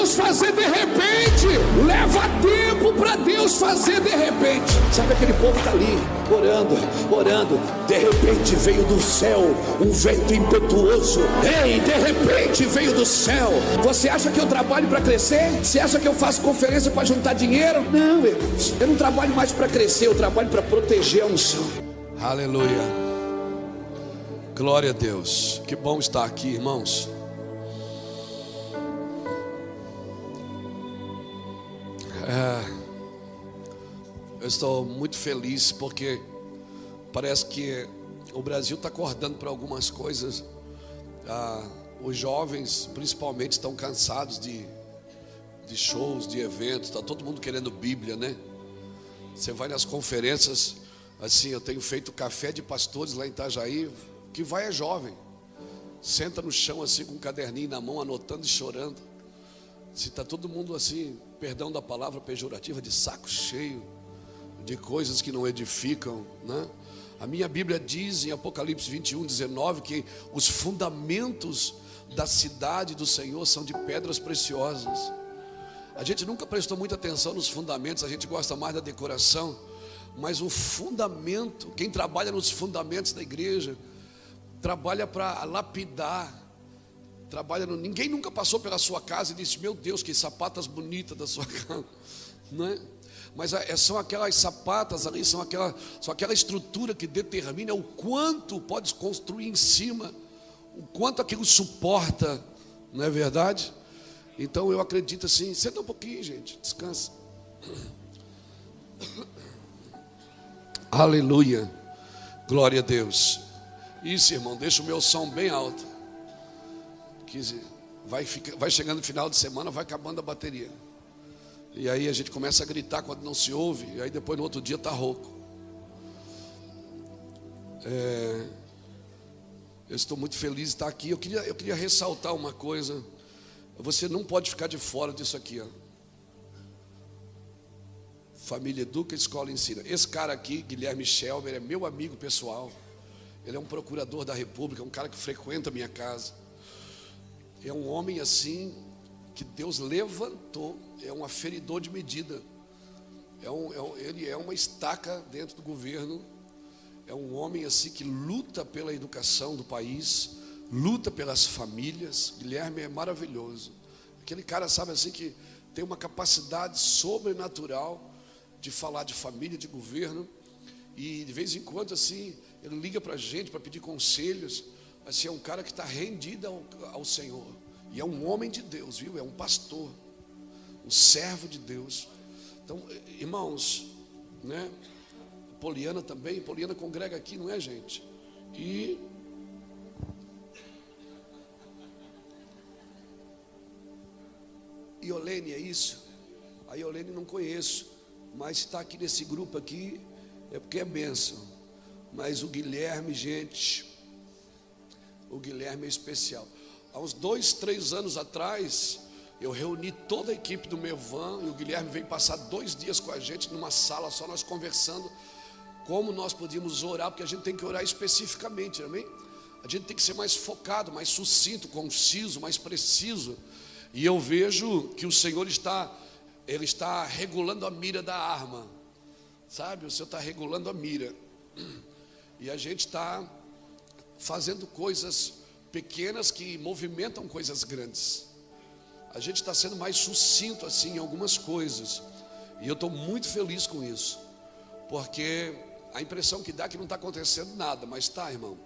Deus fazer de repente. Leva tempo para Deus fazer de repente. Sabe, aquele povo que está ali orando, orando. De repente veio do céu um vento impetuoso. Ei, de repente veio do céu. Você acha que eu trabalho para crescer? Você acha que eu faço conferência para juntar dinheiro? Não, irmãos. Eu não trabalho mais para crescer, eu trabalho para proteger a unção. Aleluia. Glória a Deus. Que bom estar aqui, irmãos. Eu estou muito feliz porque parece que o Brasil está acordando para algumas coisas. Os jovens principalmente estão cansados de shows, de eventos. Está todo mundo querendo Bíblia, né? Você vai nas conferências, assim, eu tenho feito café de pastores lá em Itajaí. Que vai é jovem, senta no chão assim com um caderninho na mão, anotando e chorando. Se está todo mundo assim, perdão da palavra pejorativa, de saco cheio de coisas que não edificam, né? A minha Bíblia diz em Apocalipse 21:19 que os fundamentos da cidade do Senhor são de pedras preciosas. A gente nunca prestou muita atenção nos fundamentos, a gente gosta mais da decoração, mas o fundamento, quem trabalha nos fundamentos da igreja, trabalha para lapidar, ninguém nunca passou pela sua casa e disse: meu Deus, que sapatas bonitas da sua casa, né? Mas são aquelas sapatas ali, são aquela estrutura que determina o quanto pode construir em cima, o quanto aquilo suporta, não é verdade? Então eu acredito assim. Senta um pouquinho, gente, descansa. Aleluia, glória a Deus. Isso, irmão, deixa o meu som bem alto, que vai chegando no final de semana, vai acabando a bateria, e aí a gente começa a gritar quando não se ouve, e aí depois no outro dia está rouco. Eu estou muito feliz de estar aqui. Eu queria ressaltar uma coisa. Você não pode ficar de fora disso aqui, ó. Família educa, escola ensina. Esse cara aqui, Guilherme Schelber, é meu amigo pessoal. Ele é um procurador da República, um cara que frequenta a minha casa. É um homem assim que Deus levantou, é um aferidor de medida. Ele é uma estaca dentro do governo. É um homem assim que luta pela educação do país, luta pelas famílias. Guilherme é maravilhoso. Aquele cara, sabe assim, que tem uma capacidade sobrenatural de falar de família, de governo. E de vez em quando assim, ele liga para a gente para pedir conselhos. Assim, é um cara que está rendido ao Senhor. E é um homem de Deus, viu? É um pastor, um servo de Deus. Então, irmãos, né? Poliana também. Poliana congrega aqui, não é, gente? E Iolene, é isso? A Iolene não conheço, mas está aqui nesse grupo aqui é porque é bênção. Mas o Guilherme, gente, o Guilherme é especial. Há uns 2, 3 anos atrás, eu reuni toda a equipe do Mevan e o Guilherme veio passar 2 dias com a gente numa sala só, nós conversando como nós podíamos orar, porque a gente tem que orar especificamente, amém? A gente tem que ser mais focado, mais sucinto, conciso, mais preciso. E eu vejo que o Senhor está regulando a mira da arma, sabe? O Senhor está regulando a mira. E a gente está fazendo coisas pequenas que movimentam coisas grandes. A gente está sendo mais sucinto assim em algumas coisas. E eu estou muito feliz com isso, porque a impressão que dá é que não está acontecendo nada, mas tá, irmão.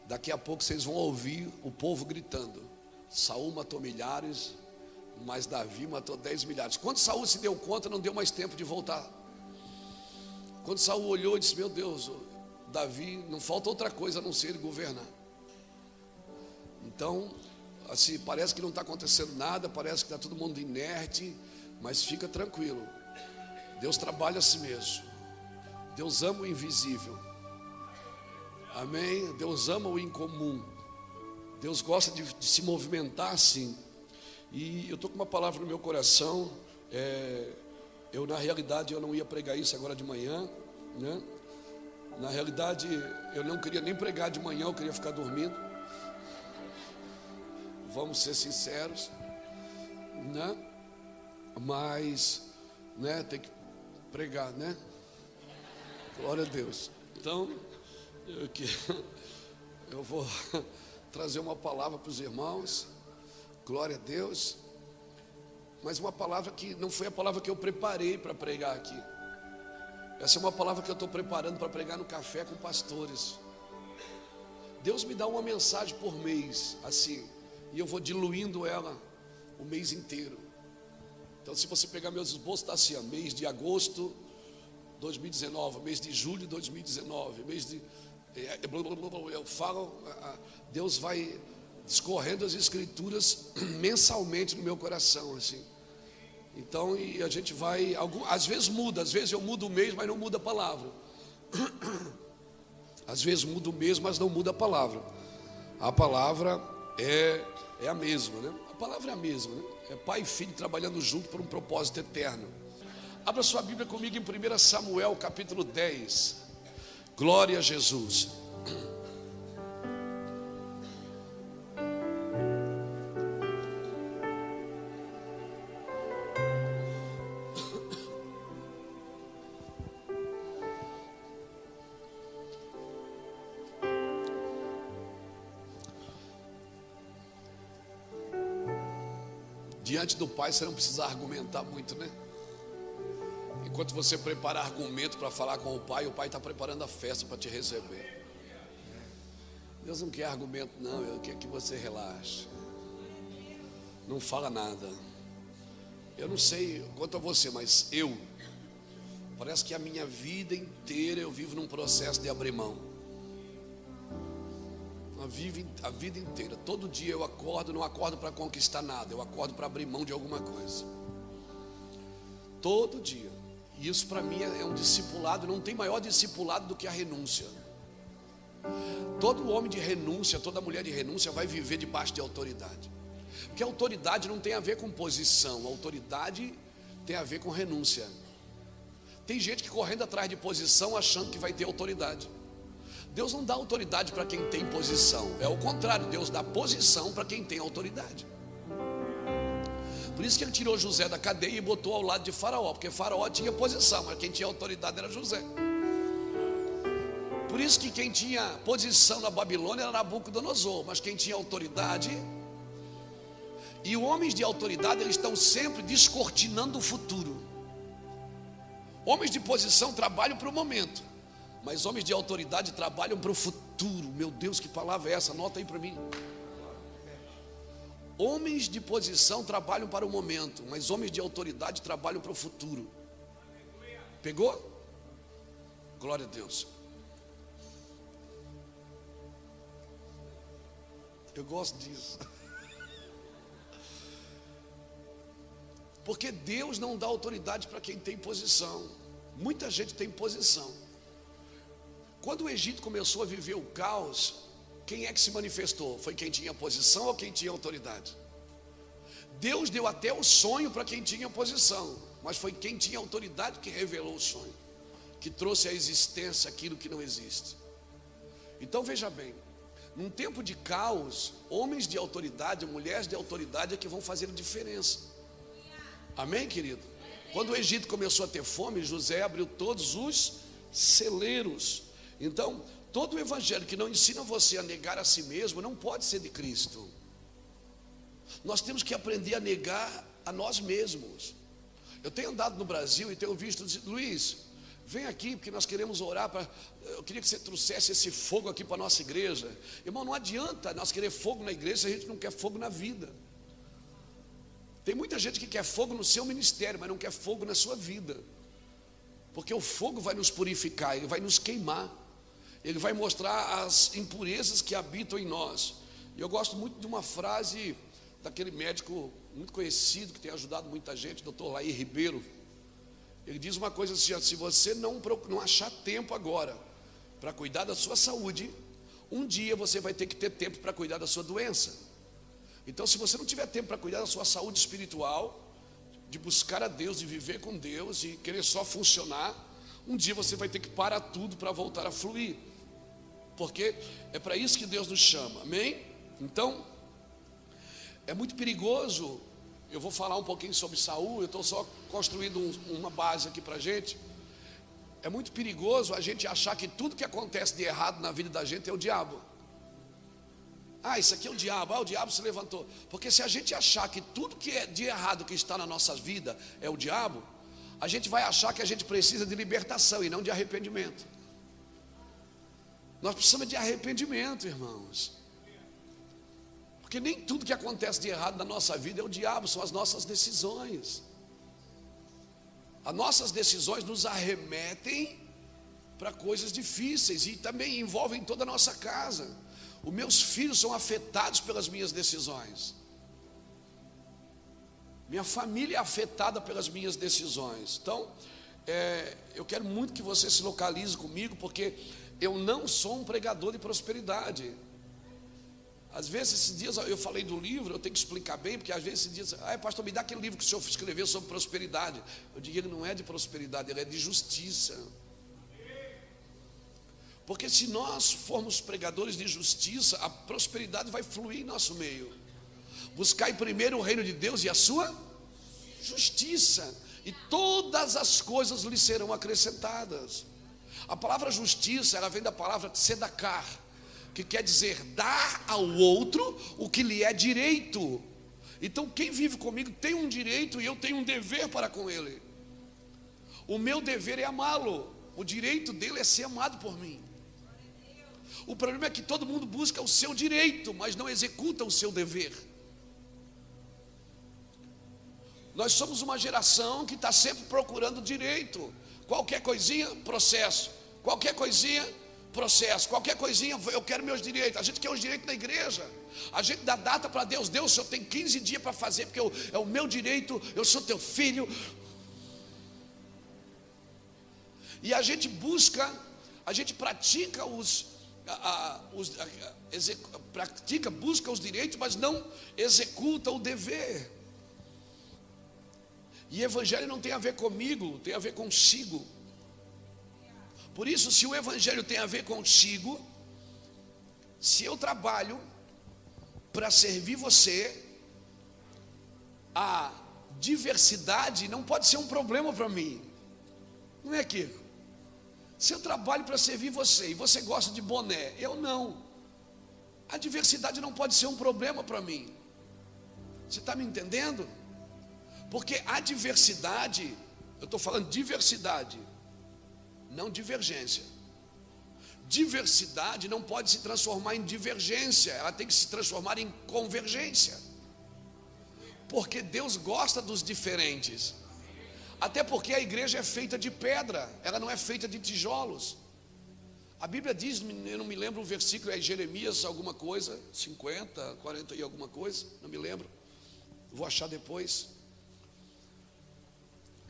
Daqui a pouco vocês vão ouvir o povo gritando: Saul matou milhares, mas Davi matou 10 milhares. Quando Saul se deu conta, não deu mais tempo de voltar. Quando Saul olhou e disse: meu Deus, Davi, não falta outra coisa a não ser ele governar. Então, assim, parece que não está acontecendo nada, parece que está todo mundo inerte, mas fica tranquilo. Deus trabalha assim mesmo. Deus ama o invisível. Amém? Deus ama o incomum. Deus gosta de se movimentar assim. E eu estou com uma palavra no meu coração. Na realidade, eu não ia pregar isso agora de manhã, né? Na realidade, eu não queria nem pregar de manhã, eu queria ficar dormindo. Vamos ser sinceros, né? mas, né, tem que pregar, né? Glória a Deus. Então, eu vou trazer uma palavra para os irmãos. Glória a Deus. Mas uma palavra que não foi a palavra que eu preparei para pregar aqui. Essa é uma palavra que eu estou preparando para pregar no café com pastores. Deus me dá uma mensagem por mês, assim, e eu vou diluindo ela o mês inteiro. Então, se você pegar meus esboços, está assim, ó, mês de agosto 2019, mês de julho 2019, mês de... eu falo, Deus vai discorrendo as escrituras mensalmente no meu coração, assim. Então, e a gente vai, às vezes muda, às vezes eu mudo o mês, mas não muda a palavra. Às vezes muda o mês, mas não muda a palavra. A palavra é a mesma, né? A palavra é a mesma, né? É pai e filho trabalhando junto por um propósito eterno. Abra sua Bíblia comigo em 1 Samuel capítulo 10. Glória a Jesus. Diante do Pai você não precisa argumentar muito, né? Enquanto você prepara argumento para falar com o Pai está preparando a festa para te receber. Deus não quer argumento não, Ele quer que você relaxe. Não fala nada. Eu não sei quanto a você, mas parece que a minha vida inteira eu vivo num processo de abrir mão. A vida inteira, todo dia eu acordo, não acordo para conquistar nada, eu acordo para abrir mão de alguma coisa. Todo dia. E isso para mim é um discipulado, não tem maior discipulado do que a renúncia. Todo homem de renúncia, toda mulher de renúncia vai viver debaixo de autoridade. Porque a autoridade não tem a ver com posição, a autoridade tem a ver com renúncia. Tem gente que correndo atrás de posição achando que vai ter autoridade. Deus não dá autoridade para quem tem posição, é o contrário, Deus dá posição para quem tem autoridade. Por isso que ele tirou José da cadeia e botou ao lado de Faraó, porque Faraó tinha posição, mas quem tinha autoridade era José. Por isso que quem tinha posição na Babilônia era Nabucodonosor, mas quem tinha autoridade, e homens de autoridade eles estão sempre descortinando o futuro. Homens de posição trabalham para o momento, mas homens de autoridade trabalham para o futuro. Meu Deus, que palavra é essa? Anota aí para mim. Homens de posição trabalham para o momento, mas homens de autoridade trabalham para o futuro. Pegou? Glória a Deus. Eu gosto disso. Porque Deus não dá autoridade para quem tem posição. Muita gente tem posição. Quando o Egito começou a viver o caos, quem é que se manifestou? Foi quem tinha posição ou quem tinha autoridade? Deus deu até o sonho para quem tinha posição, mas foi quem tinha autoridade que revelou o sonho, que trouxe à existência aquilo que não existe. Então veja bem, num tempo de caos, homens de autoridade, mulheres de autoridade é que vão fazer a diferença. Amém, querido? Quando o Egito começou a ter fome, José abriu todos os celeiros. Então, todo o evangelho que não ensina você a negar a si mesmo não pode ser de Cristo. Nós temos que aprender a negar a nós mesmos. Eu tenho andado no Brasil e tenho visto, Luiz, vem aqui porque nós queremos orar eu queria que você trouxesse esse fogo aqui para a nossa igreja. Irmão, não adianta nós querer fogo na igreja se a gente não quer fogo na vida. Tem muita gente que quer fogo no seu ministério, mas não quer fogo na sua vida. Porque o fogo vai nos purificar, ele vai nos queimar. Ele vai mostrar as impurezas que habitam em nós. E eu gosto muito de uma frase daquele médico muito conhecido, que tem ajudado muita gente, Dr. Laí Ribeiro. Ele diz uma coisa assim: se você não achar tempo agora para cuidar da sua saúde, um dia você vai ter que ter tempo para cuidar da sua doença. Então, se você não tiver tempo para cuidar da sua saúde espiritual, de buscar a Deus, de viver com Deus e querer só funcionar, um dia você vai ter que parar tudo para voltar a fluir. Porque é para isso que Deus nos chama, amém? Então, é muito perigoso eu vou falar um pouquinho sobre Saul. Eu estou só construindo uma base aqui para a gente. É muito perigoso a gente achar que tudo que acontece de errado na vida da gente é o diabo. Isso aqui é o diabo se levantou. Porque se a gente achar que tudo que é de errado que está na nossa vida é o diabo, a gente vai achar que a gente precisa de libertação e não de arrependimento. Nós precisamos de arrependimento, irmãos. Porque nem tudo que acontece de errado na nossa vida é o diabo, são as nossas decisões. As nossas decisões nos arremetem para coisas difíceis e também envolvem toda a nossa casa. Os meus filhos são afetados pelas minhas decisões. Minha família é afetada pelas minhas decisões. Então, eu quero muito que você se localize comigo, porque eu não sou um pregador de prosperidade. Às vezes, esses dias eu falei do livro, eu tenho que explicar bem, porque às vezes esses dias, pastor, me dá aquele livro que o senhor escreveu sobre prosperidade. Eu digo, ele não é de prosperidade, ele é de justiça. Porque se nós formos pregadores de justiça, a prosperidade vai fluir em nosso meio. Buscai primeiro o reino de Deus e a sua justiça, e todas as coisas lhe serão acrescentadas. A palavra justiça, ela vem da palavra tzedakah, que quer dizer dar ao outro o que lhe é direito. Então quem vive comigo tem um direito e eu tenho um dever para com ele. O meu dever é amá-lo, o direito dele é ser amado por mim. O problema é que todo mundo busca o seu direito, mas não executa o seu dever. Nós somos uma geração que está sempre procurando direito. Qualquer coisinha, processo. Qualquer coisinha, processo. Qualquer coisinha, eu quero meus direitos. A gente quer os direitos na igreja. A gente dá data para Deus. Deus, o senhor tem 15 dias para fazer, porque é o meu direito, eu sou teu filho. E a gente busca, a gente pratica busca os direitos, mas não executa o dever. E evangelho não tem a ver comigo, tem a ver consigo. Por isso, se o evangelho tem a ver consigo, se eu trabalho para servir você, a diversidade não pode ser um problema para mim. Não é, Kiko? Se eu trabalho para servir você e você gosta de boné, eu não. A diversidade não pode ser um problema para mim. Você está me entendendo? Porque a diversidade, eu estou falando diversidade, não divergência. Diversidade não pode se transformar em divergência, ela tem que se transformar em convergência. Porque Deus gosta dos diferentes. Até porque a igreja é feita de pedra, ela não é feita de tijolos. A Bíblia diz, eu não me lembro o versículo, é Jeremias alguma coisa, 50, 40 e alguma coisa, não me lembro, vou achar depois.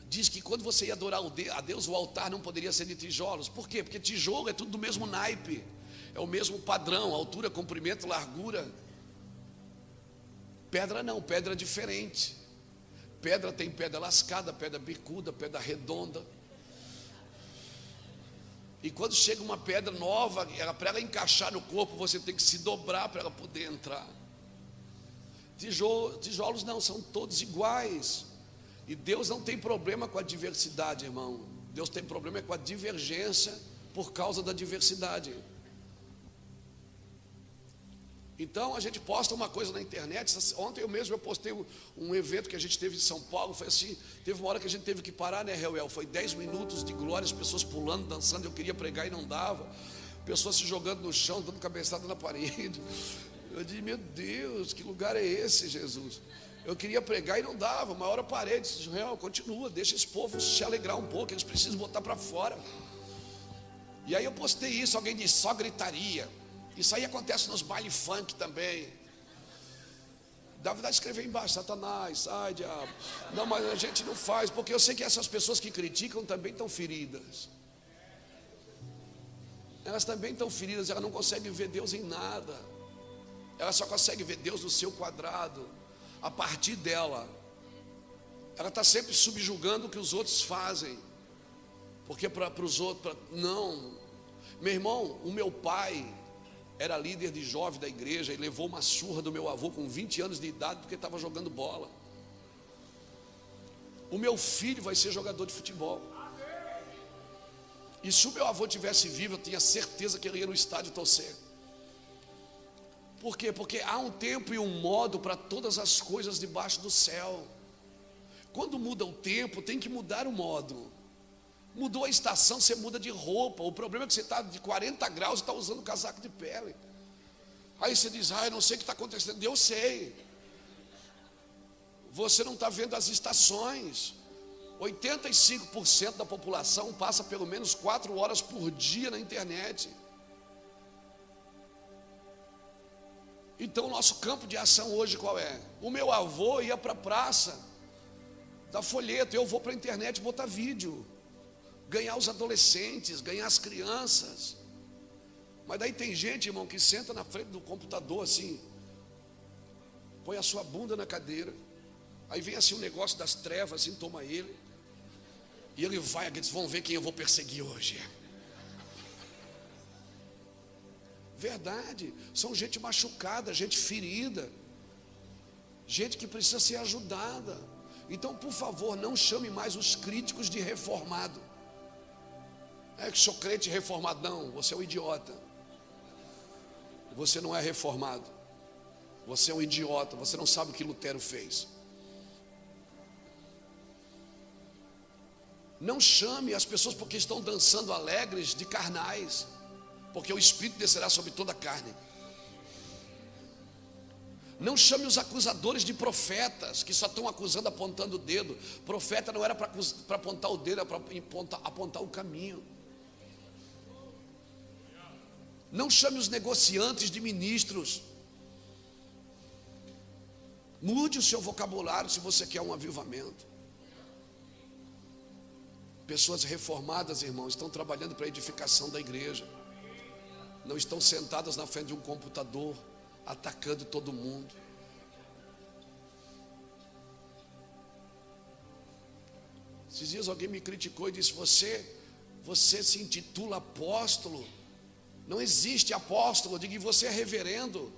Diz que quando você ia adorar a Deus, o altar não poderia ser de tijolos. Por quê? Porque tijolo é tudo do mesmo naipe, é o mesmo padrão, altura, comprimento, largura. Pedra não, pedra é diferente. Pedra tem pedra lascada, pedra bicuda, pedra redonda. E quando chega uma pedra nova, para ela encaixar no corpo, você tem que se dobrar para ela poder entrar. Tijolos não, são todos iguais. E Deus não tem problema com a diversidade, irmão. Deus tem problema com a divergência por causa da diversidade. Então a gente posta uma coisa na internet. Ontem eu postei um evento que a gente teve em São Paulo. Foi assim, teve uma hora que a gente teve que parar, né, Reuel? Foi 10 minutos de glória, as pessoas pulando, dançando. Eu queria pregar e não dava. Pessoas se jogando no chão, dando cabeçada na parede. Eu disse, meu Deus, que lugar é esse, Jesus? Eu queria pregar e não dava. Uma hora eu parei, disse, Reuel, continua, deixa esse povo se alegrar um pouco, eles precisam botar para fora. E aí eu postei isso, alguém disse, só gritaria. Isso aí acontece nos baile funk também. Dá vontade de escrever embaixo, Satanás, ai diabo. Não, mas a gente não faz, porque eu sei que essas pessoas que criticam também estão feridas. Elas também estão feridas, elas não conseguem ver Deus em nada. Elas só conseguem ver Deus no seu quadrado. A partir dela, ela está sempre subjugando o que os outros fazem. Porque para os outros, não. Meu irmão, o meu pai era líder de jovem da igreja e levou uma surra do meu avô com 20 anos de idade porque estava jogando bola. O meu filho vai ser jogador de futebol. E se o meu avô tivesse vivo, eu tinha certeza que ele ia no estádio torcer. Por quê? Porque há um tempo e um modo para todas as coisas debaixo do céu. Quando muda o tempo, tem que mudar o modo. Mudou a estação, você muda de roupa. O problema é que você está de 40 graus e está usando casaco de pele. Aí você diz, eu não sei o que está acontecendo. Eu sei. Você não está vendo as estações. 85% da população passa pelo menos 4 horas por dia na internet. Então, nosso campo de ação hoje qual é? O meu avô ia para a praça, dar folheto, eu vou para a internet botar vídeo, ganhar os adolescentes, ganhar as crianças. Mas daí tem gente, irmão, que senta na frente do computador assim, põe a sua bunda na cadeira, aí vem assim um negócio das trevas, assim, toma ele, e ele vai, eles vão ver quem eu vou perseguir hoje. Verdade, são gente machucada, gente ferida, gente que precisa ser ajudada. Então, por favor, não chame mais os críticos de reformado. É que sou crente reformado. Não, você é um idiota. Você não é reformado. Você é um idiota, você não sabe o que Lutero fez. Não chame as pessoas porque estão dançando alegres de carnais, porque o Espírito descerá sobre toda a carne. Não chame os acusadores de profetas, que só estão acusando, apontando o dedo. Profeta não era para apontar o dedo, era para apontar o caminho. Não chame os negociantes de ministros. Mude o seu vocabulário se você quer um avivamento. Pessoas reformadas, irmãos, estão trabalhando para a edificação da igreja. Não estão sentadas na frente de um computador, atacando todo mundo. Esses dias alguém me criticou e disse, você se intitula apóstolo. Não existe apóstolo, eu digo, você é reverendo.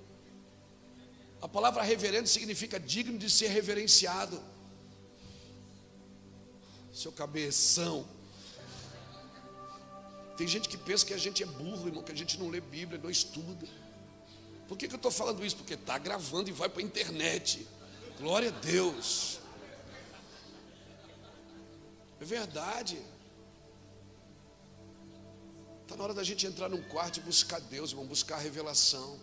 A palavra reverendo significa digno de ser reverenciado. Seu cabeção. Tem gente que pensa que a gente é burro, irmão, que a gente não lê Bíblia, não estuda. Por que eu estou falando isso? Porque está gravando e vai para a internet. Glória a Deus. É verdade. Está na hora da gente entrar num quarto e buscar Deus, irmão, buscar a revelação.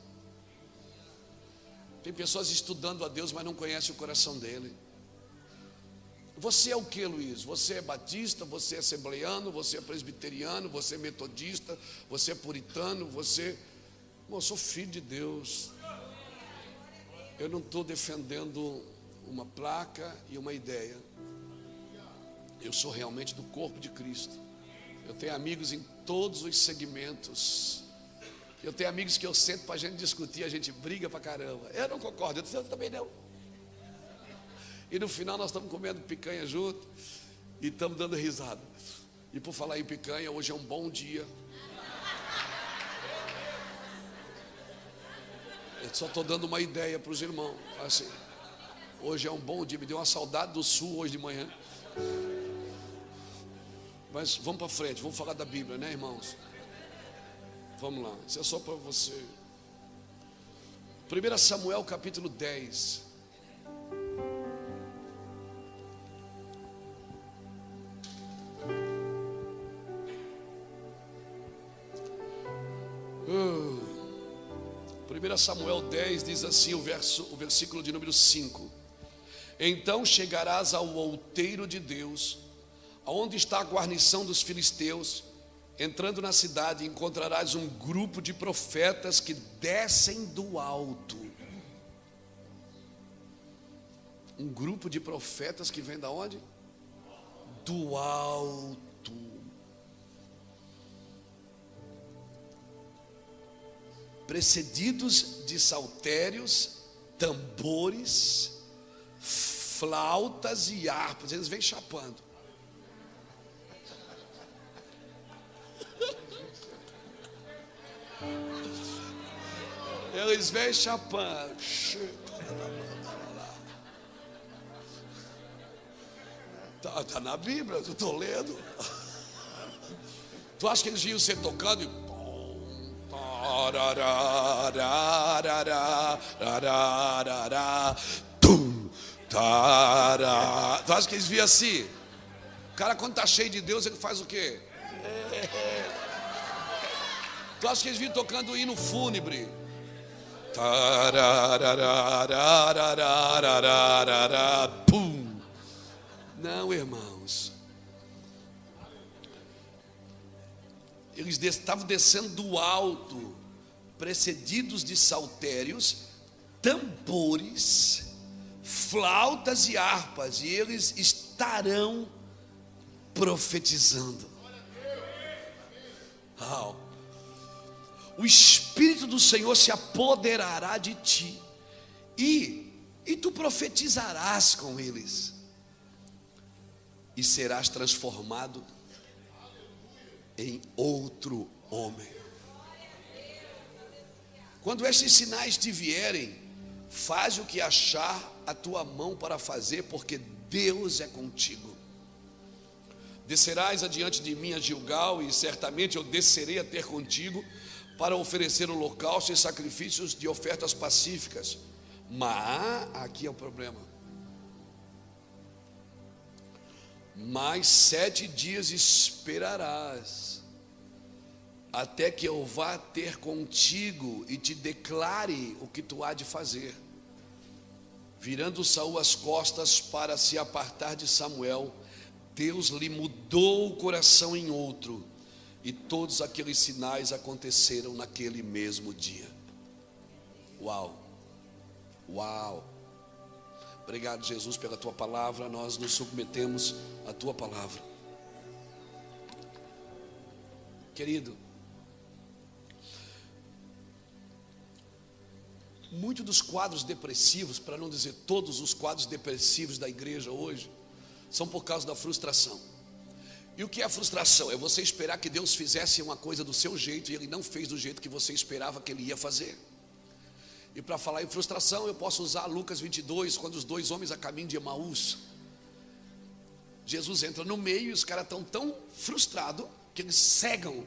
Tem pessoas estudando a Deus, mas não conhecem o coração dele. Você é o que, Luiz? Você é batista, você é assembleiano, você é presbiteriano, você é metodista, você é puritano, eu sou filho de Deus. Eu não estou defendendo uma placa e uma ideia. Eu sou realmente do corpo de Cristo. Eu tenho amigos em todos os segmentos. Eu tenho amigos que eu sento para a gente discutir, a gente briga para caramba. Eu não concordo, eu também não. E no final nós estamos comendo picanha junto e estamos dando risada. E por falar em picanha, hoje é um bom dia. Eu só estou dando uma ideia para os irmãos. Assim, hoje é um bom dia, me deu uma saudade do sul hoje de manhã. Mas vamos para frente, vamos falar da Bíblia, né, irmãos? Vamos lá, isso é só para você. 1 Samuel capítulo 10. Samuel 10 diz assim, o versículo de número 5: Então chegarás ao outeiro de Deus, aonde está a guarnição dos filisteus. Entrando na cidade, encontrarás um grupo de profetas que descem do alto. Um grupo de profetas que vem da onde? Do alto. Precedidos de saltérios, tambores, flautas e harpas. Eles vêm chapando. Eles vêm chapando. Tá na Bíblia, eu estou lendo. Tu acha que eles vinham ser tocando e... Tu acha que eles vinham assim? O cara, quando está cheio de Deus, ele faz o quê? Tu acha que eles vinham tocando hino fúnebre? Pum. Não, irmãos. Eles estavam descendo do alto, precedidos de saltérios, tambores, flautas e harpas, e eles estarão profetizando. O Espírito do Senhor se apoderará de ti, e tu profetizarás com eles, e serás transformado em outro homem. Quando esses sinais te vierem, faz o que achar a tua mão para fazer, porque Deus é contigo. Descerás adiante de mim a Gilgal, e certamente eu descerei a ter contigo, para oferecer holocausto e sacrifícios de ofertas pacíficas. Mas, aqui é o problema, mais 7 dias esperarás, até que eu vá ter contigo e te declare o que tu há de fazer. Virando Saul as costas para se apartar de Samuel, Deus lhe mudou o coração em outro, e todos aqueles sinais aconteceram naquele mesmo dia. Uau, uau. Obrigado, Jesus, pela tua palavra. Nós nos submetemos à tua palavra. Querido, muitos dos quadros depressivos, para não dizer todos os quadros depressivos da igreja hoje, são por causa da frustração. E o que é a frustração? É você esperar que Deus fizesse uma coisa do seu jeito e Ele não fez do jeito que você esperava que Ele ia fazer. E para falar em frustração, eu posso usar Lucas 22, quando os 2 homens a caminho de Emaús, Jesus entra no meio e os caras estão tão frustrados que eles cegam.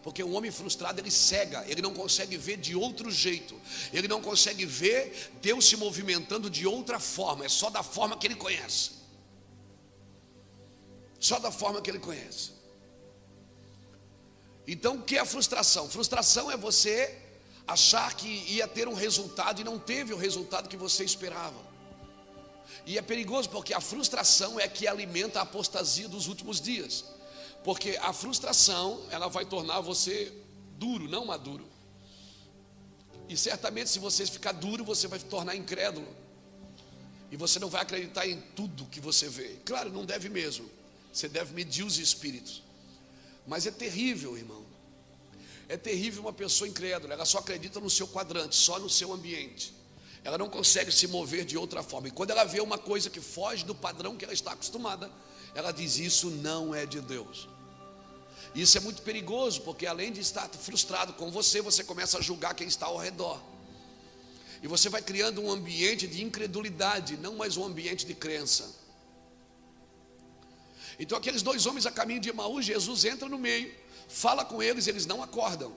Porque um homem frustrado, ele cega, ele não consegue ver de outro jeito, ele não consegue ver Deus se movimentando de outra forma, é só da forma que ele conhece. Só da forma que ele conhece. Então, o que é a frustração? Frustração é você achar que ia ter um resultado e não teve o resultado que você esperava. E é perigoso, porque a frustração é que alimenta a apostasia dos últimos dias. Porque a frustração, ela vai tornar você duro, não maduro. E certamente, se você ficar duro, você vai se tornar incrédulo. E você não vai acreditar em tudo que você vê. Claro, não deve mesmo. Você deve medir os espíritos. Mas é terrível, irmão. É terrível uma pessoa incrédula. Ela só acredita no seu quadrante, só no seu ambiente. Ela não consegue se mover de outra forma. E quando ela vê uma coisa que foge do padrão que ela está acostumada, ela diz: isso não é de Deus. Isso é muito perigoso, porque além de estar frustrado com você, você começa a julgar quem está ao redor. E você vai criando um ambiente de incredulidade, não mais um ambiente de crença. Então aqueles 2 homens a caminho de Emaús, Jesus entra no meio, fala com eles, eles não acordam.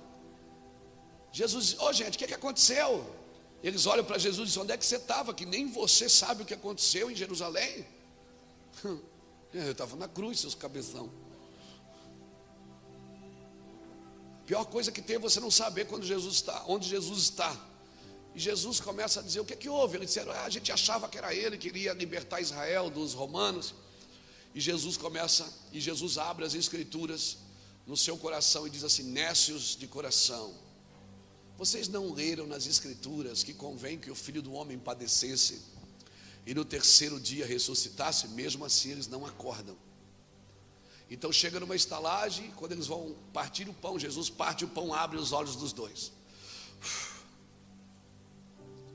Jesus, gente, o que aconteceu? Eles olham para Jesus e dizem: onde é que você estava? Que nem você sabe o que aconteceu em Jerusalém. Eu estava na cruz, seus cabeção. Pior coisa que tem é você não saber quando Jesus está, onde Jesus está. E Jesus começa a dizer: o que houve? Eles disseram: a gente achava que era ele que iria libertar Israel dos romanos. E Jesus abre as escrituras no seu coração e diz assim: nécios de coração, vocês não leram nas escrituras que convém que o Filho do Homem padecesse e no 3º dia ressuscitasse? Mesmo assim eles não acordam. Então chega numa estalagem, quando eles vão partir o pão, Jesus parte o pão, abre os olhos dos 2.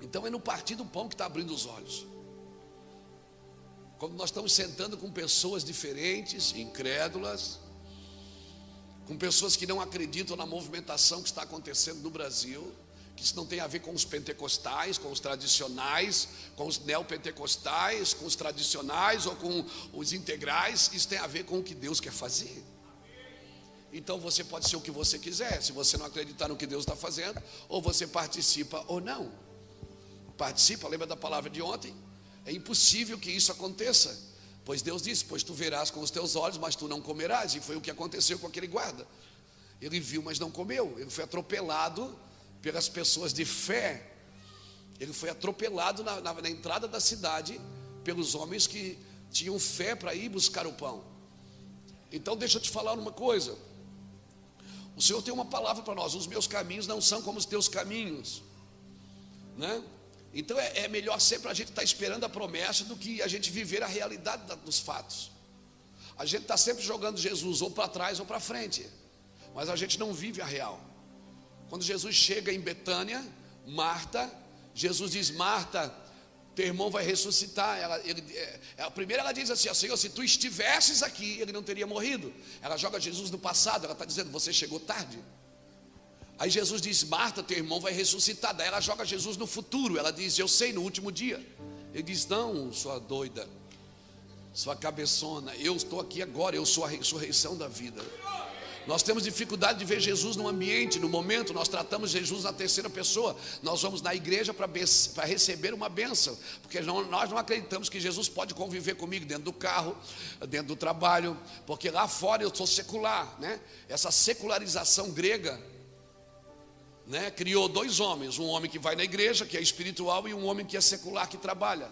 Então é no partir do pão que está abrindo os olhos. Quando nós estamos sentando com pessoas diferentes, incrédulas, com pessoas que não acreditam na movimentação que está acontecendo no Brasil, que isso não tem a ver com os pentecostais, com os tradicionais, com os neopentecostais, com os tradicionais ou com os integrais. Isso tem a ver com o que Deus quer fazer. Então você pode ser o que você quiser, se você não acreditar no que Deus está fazendo, ou você participa ou não. Participa, lembra da palavra de ontem? É impossível que isso aconteça, pois Deus disse: pois tu verás com os teus olhos, mas tu não comerás. E foi o que aconteceu com aquele guarda. Ele viu, mas não comeu. Ele foi atropelado pelas pessoas de fé. Ele foi atropelado na entrada da cidade pelos homens que tinham fé para ir buscar o pão. Então deixa eu te falar uma coisa. O Senhor tem uma palavra para nós: os meus caminhos não são como os teus caminhos, né? Então é melhor sempre a gente estar esperando a promessa do que a gente viver a realidade dos fatos. A gente está sempre jogando Jesus ou para trás ou para frente, mas a gente não vive a real. Quando Jesus chega em Betânia, Marta, Jesus diz: Marta, teu irmão vai ressuscitar. Primeiro ela diz assim: Senhor, se tu estivesses aqui, ele não teria morrido. Ela joga Jesus no passado, ela está dizendo: você chegou tarde. Aí Jesus diz: Marta, teu irmão vai ressuscitar. Daí ela joga Jesus no futuro, ela diz: eu sei, no último dia. Ele diz: não, sua doida, sua cabeçona, eu estou aqui agora, eu sou a ressurreição da vida. Nós temos dificuldade de ver Jesus no ambiente, no momento. Nós tratamos Jesus na terceira pessoa. Nós vamos na igreja para receber uma bênção, porque nós não acreditamos que Jesus pode conviver comigo dentro do carro, dentro do trabalho, porque lá fora eu sou secular, né? Essa secularização grega, né, criou dois homens: um homem que vai na igreja, que é espiritual, e um homem que é secular, que trabalha.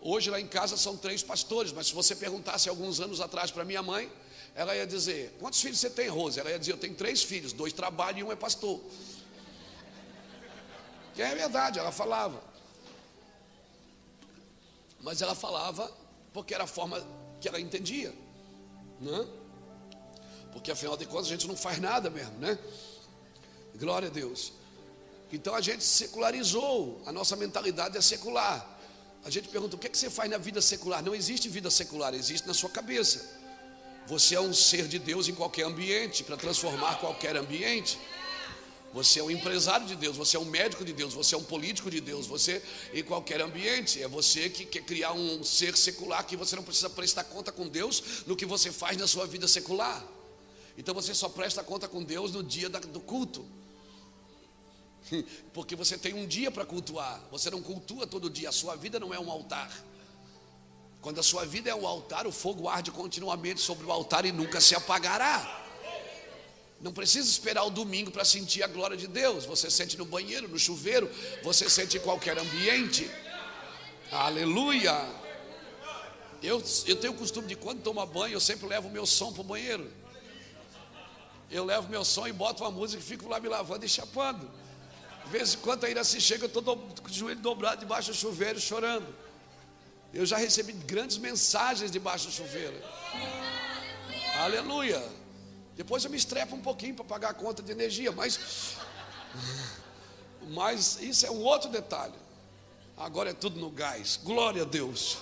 Hoje lá em casa são 3 pastores, mas se você perguntasse alguns anos atrás para minha mãe, ela ia dizer: quantos filhos você tem, Rose? Ela ia dizer: eu tenho 3 filhos, 2 trabalham e 1 é pastor. Que é verdade, ela falava. Mas ela falava porque era a forma que ela entendia, né? Porque afinal de contas a gente não faz nada mesmo, né? Glória a Deus. Então a gente secularizou, a nossa mentalidade é secular. A gente pergunta: o que você faz na vida secular? Não existe vida secular, existe na sua cabeça. Você é um ser de Deus em qualquer ambiente, para transformar qualquer ambiente. Você é um empresário de Deus, você é um médico de Deus, você é um político de Deus, você em qualquer ambiente. É você que quer criar um ser secular, que você não precisa prestar conta com Deus no que você faz na sua vida secular. Então você só presta conta com Deus no dia do culto, porque você tem um dia para cultuar. Você não cultua todo dia, a sua vida não é um altar. Quando a sua vida é um altar, o fogo arde continuamente sobre o altar e nunca se apagará. Não precisa esperar o domingo para sentir a glória de Deus. Você sente no banheiro, no chuveiro, você sente em qualquer ambiente. Aleluia. Eu tenho o costume de, quando tomo banho, eu sempre levo o meu som para o banheiro. Eu levo meu som e boto uma música e fico lá me lavando e chapando. De vez em quando a Iraci chega, eu estou com o joelho dobrado debaixo do chuveiro chorando. Eu já recebi grandes mensagens debaixo do chuveiro. Aleluia. Depois eu me estrepo um pouquinho para pagar a conta de energia, mas isso é um outro detalhe. Agora é tudo no gás. Glória a Deus.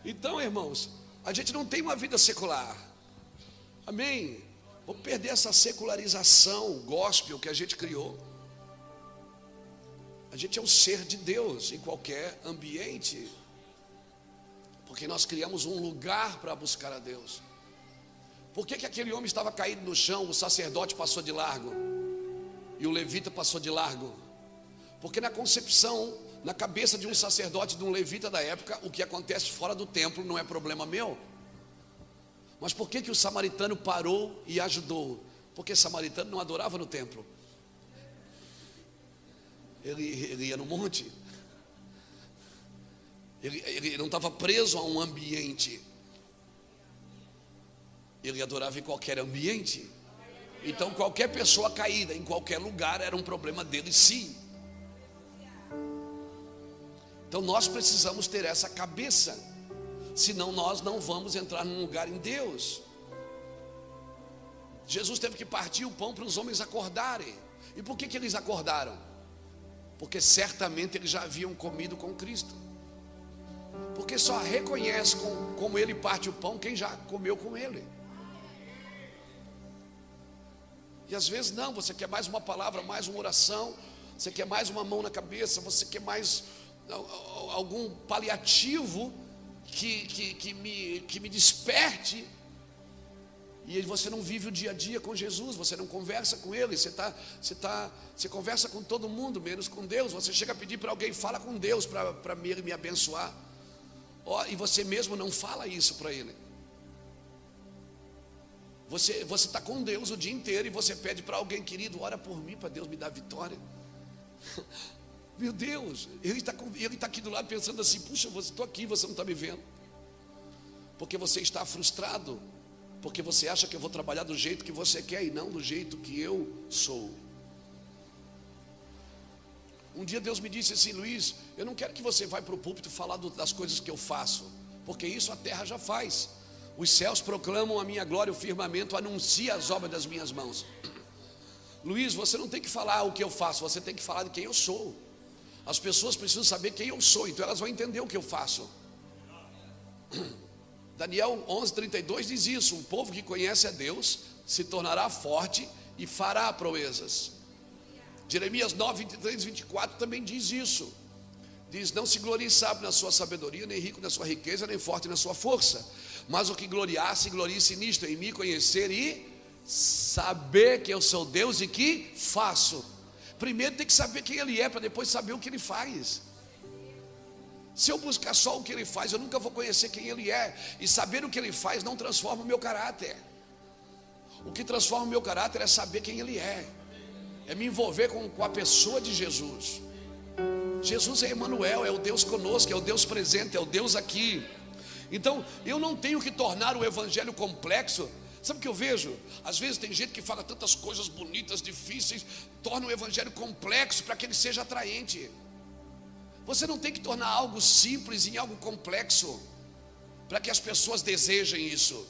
Então, irmãos, a gente não tem uma vida secular. Amém? Vamos perder essa secularização gospel que a gente criou. A gente é um ser de Deus em qualquer ambiente, porque nós criamos um lugar para buscar a Deus. Por que aquele homem estava caído no chão, o sacerdote passou de largo e o levita passou de largo? Porque na concepção, na cabeça de um sacerdote, de um levita da época, o que acontece fora do templo não é problema meu. Mas por que o samaritano parou e ajudou? Porque o samaritano não adorava no templo. Ele ia no monte. Ele não estava preso a um ambiente. Ele adorava em qualquer ambiente. Então qualquer pessoa caída em qualquer lugar era um problema dele, sim. Então nós precisamos ter essa cabeça, senão nós não vamos entrar num lugar em Deus. Jesus teve que partir o pão para os homens acordarem. E por que eles acordaram? Porque certamente eles já haviam comido com Cristo. Porque só reconhece como ele parte o pão quem já comeu com ele. E às vezes não, você quer mais uma palavra, mais uma oração, você quer mais uma mão na cabeça, você quer mais algum paliativo que me desperte. E você não vive o dia a dia com Jesus, você não conversa com Ele, você conversa com todo mundo, menos com Deus. Você chega a pedir para alguém, fala com Deus para me abençoar. E você mesmo não fala isso para Ele. Você está com Deus o dia inteiro e você pede para alguém, querido, ora por mim para Deus me dar vitória. Meu Deus, Ele está aqui do lado pensando assim, puxa, estou aqui, você não está me vendo. Porque você está frustrado, porque você acha que eu vou trabalhar do jeito que você quer e não do jeito que eu sou. Um dia Deus me disse assim, Luiz, eu não quero que você vá para o púlpito falar das coisas que eu faço, porque isso a terra já faz. Os céus proclamam a minha glória, o firmamento anuncia as obras das minhas mãos. Luiz, você não tem que falar o que eu faço, você tem que falar de quem eu sou. As pessoas precisam saber quem eu sou, então elas vão entender o que eu faço. Daniel 11:32 diz isso: um povo que conhece a Deus se tornará forte e fará proezas. Jeremias 9:23-24 também diz isso. Diz, não se glorie sábio na sua sabedoria, nem rico na sua riqueza, nem forte na sua força, mas o que gloriar-se, glorie-se nisto, em me conhecer e saber que eu sou Deus e que faço. Primeiro tem que saber quem Ele é, para depois saber o que Ele faz. Se eu buscar só o que Ele faz, eu nunca vou conhecer quem Ele é. E saber o que Ele faz não transforma o meu caráter. O que transforma o meu caráter é saber quem Ele é me envolver com a pessoa de Jesus. Jesus é Emanuel, é o Deus conosco, é o Deus presente, é o Deus aqui. Então eu não tenho que tornar o evangelho complexo. Sabe o que eu vejo? Às vezes tem gente que fala tantas coisas bonitas, difíceis, torna o evangelho complexo para que ele seja atraente. Você não tem que tornar algo simples em algo complexo para que as pessoas desejem isso.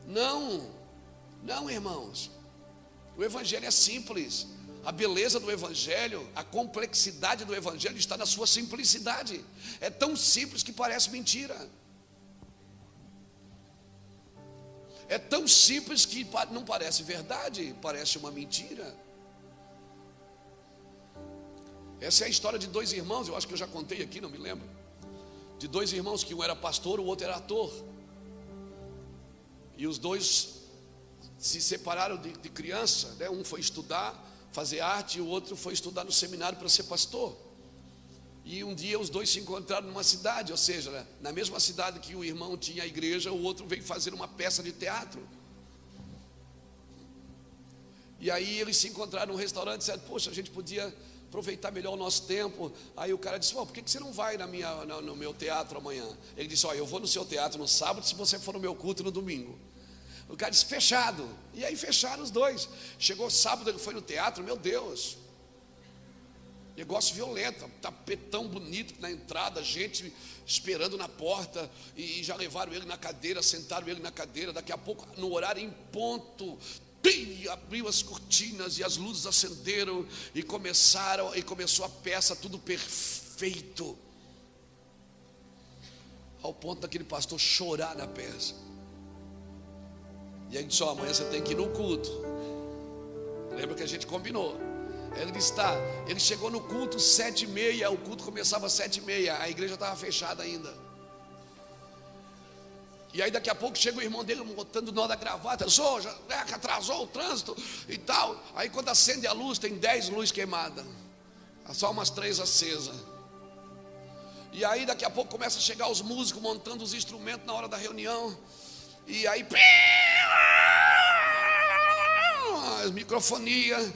Não, irmãos. O evangelho é simples. A beleza do evangelho, a complexidade do evangelho está na sua simplicidade. É tão simples que parece mentira. É tão simples que não parece verdade, parece uma mentira. Essa é a história de dois irmãos, eu acho que eu já contei aqui, não me lembro. De dois irmãos, que um era pastor, o outro era ator. E os dois se separaram de criança, né? Um foi estudar, fazer arte, e o outro foi estudar no seminário para ser pastor. E um dia os dois se encontraram numa cidade, ou seja, né, na mesma cidade que o irmão tinha a igreja, o outro veio fazer uma peça de teatro. E aí eles se encontraram num restaurante e disseram, poxa, a gente podia aproveitar melhor o nosso tempo. Aí o cara disse, por que você não vai no meu teatro amanhã? Ele disse, eu vou no seu teatro no sábado, se você for no meu culto no domingo. O cara disse, fechado. E aí fecharam os dois. Chegou sábado, ele foi no teatro, meu Deus, negócio violento, tapetão bonito na entrada, gente esperando na porta, e já levaram ele na cadeira, sentaram ele na cadeira. Daqui a pouco, no horário em ponto, abriu as cortinas e as luzes acenderam e começou a peça, tudo perfeito, ao ponto daquele pastor chorar na peça. E aí disse, amanhã você tem que ir no culto. Lembra que a gente combinou? Ele disse, tá. Ele chegou no culto 7h30, o culto começava às 7h30, a igreja estava fechada ainda. E aí daqui a pouco chega o irmão dele botando nó da gravata, que atrasou o trânsito e tal. Aí quando acende a luz, tem 10 luzes queimadas, só umas 3 acesas. E aí daqui a pouco começa a chegar os músicos montando os instrumentos na hora da reunião. E aí as microfonias,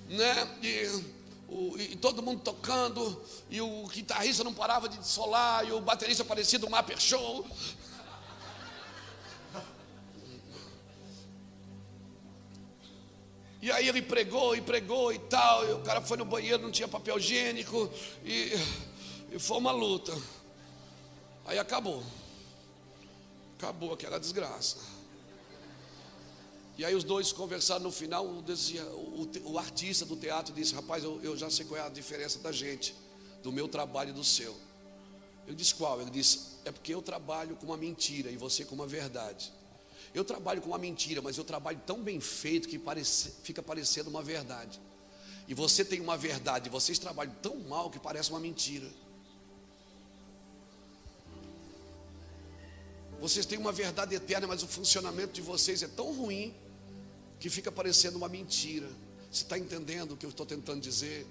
né? E todo mundo tocando, e o guitarrista não parava de solar, e o baterista parecia do Mapper Show. E aí ele pregou e tal, e o cara foi no banheiro, não tinha papel higiênico, e foi uma luta. Aí acabou aquela desgraça. E aí os dois conversaram no final. O artista do teatro disse, rapaz, eu já sei qual é a diferença da gente, do meu trabalho e do seu. Eu disse, qual? Ele disse, é porque eu trabalho com uma mentira e você com uma verdade. Eu trabalho com uma mentira, mas eu trabalho tão bem feito que fica parecendo uma verdade. E você tem uma verdade, vocês trabalham tão mal que parece uma mentira. Vocês têm uma verdade eterna, mas o funcionamento de vocês é tão ruim que fica parecendo uma mentira. Você está entendendo o que eu estou tentando dizer?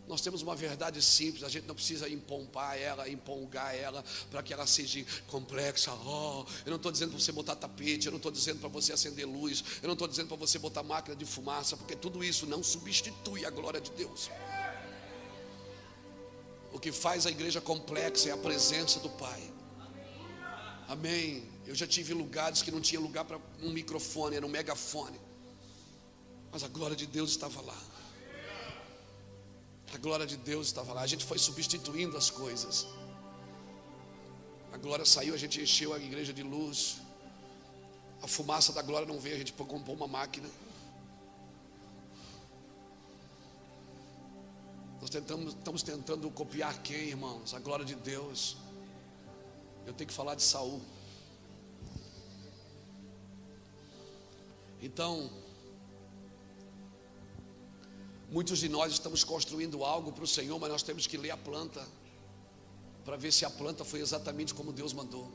Nós temos uma verdade simples, a gente não precisa empolgar ela para que ela seja complexa. Eu não estou dizendo para você botar tapete, eu não estou dizendo para você acender luz, eu não estou dizendo para você botar máquina de fumaça, porque tudo isso não substitui a glória de Deus. O que faz a igreja complexa é a presença do Pai. Amém. Eu já tive lugares que não tinha lugar para um microfone, era um megafone, mas a glória de Deus estava lá. A glória de Deus estava lá. A gente foi substituindo as coisas. A glória saiu, a gente encheu a igreja de luz. A fumaça da glória não veio, a gente comprou uma máquina. Nós estamos tentando copiar quem, irmãos? A glória de Deus. Eu tenho que falar de Saul. Então, muitos de nós estamos construindo algo para o Senhor, mas nós temos que ler a planta para ver se a planta foi exatamente como Deus mandou.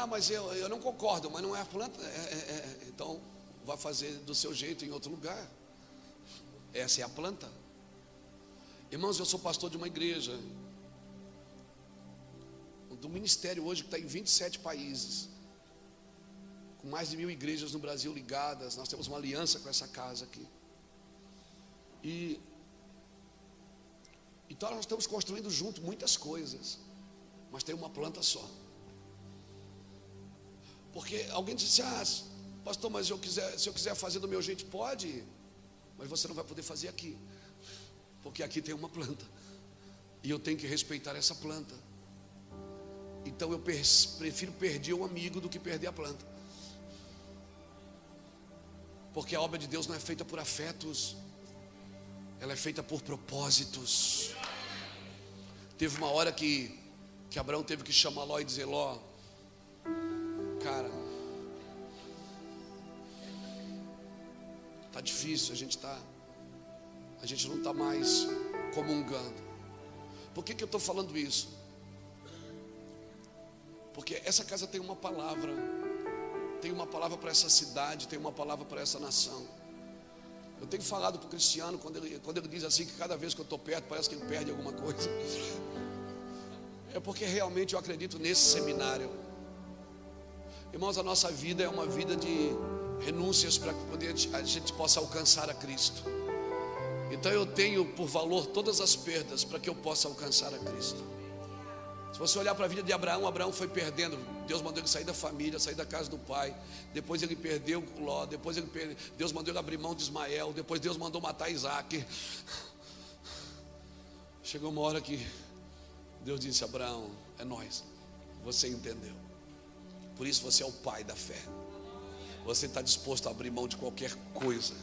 Mas eu não concordo, mas não é a planta. Então, vai fazer do seu jeito em outro lugar. Essa é a planta. Irmãos, eu sou pastor de uma igreja, do ministério hoje que está em 27 países. Com mais de 1000 igrejas no Brasil ligadas. Nós temos uma aliança com essa casa aqui. Então nós estamos construindo junto muitas coisas, mas tem uma planta só. Porque alguém disse: pastor, mas se eu quiser fazer do meu jeito, pode, mas você não vai poder fazer aqui, porque aqui tem uma planta, e eu tenho que respeitar essa planta. Então eu prefiro perder um amigo do que perder a planta. Porque a obra de Deus não é feita por afetos, ela é feita por propósitos. Teve uma hora que Abraão teve que chamar Ló e dizer: Ló, cara, tá difícil, a gente não está mais comungando. Por que eu estou falando isso? Porque essa casa tem uma palavra. Tem uma palavra para essa cidade, tem uma palavra para essa nação. Eu tenho falado para o Cristiano, quando ele diz assim, que cada vez que eu estou perto, parece que ele perde alguma coisa. É porque realmente eu acredito nesse seminário. Irmãos, a nossa vida é uma vida de renúncias para que a gente possa alcançar a Cristo. Então eu tenho por valor todas as perdas para que eu possa alcançar a Cristo. Se você olhar para a vida de Abraão foi perdendo. Deus mandou ele sair da família, sair da casa do pai. Depois ele perdeu Ló. Deus mandou ele abrir mão de Ismael. Depois Deus mandou matar Isaac. Chegou uma hora que Deus disse: Abraão, é nós. Você entendeu. Por isso você é o pai da fé. Você está disposto a abrir mão de qualquer coisa,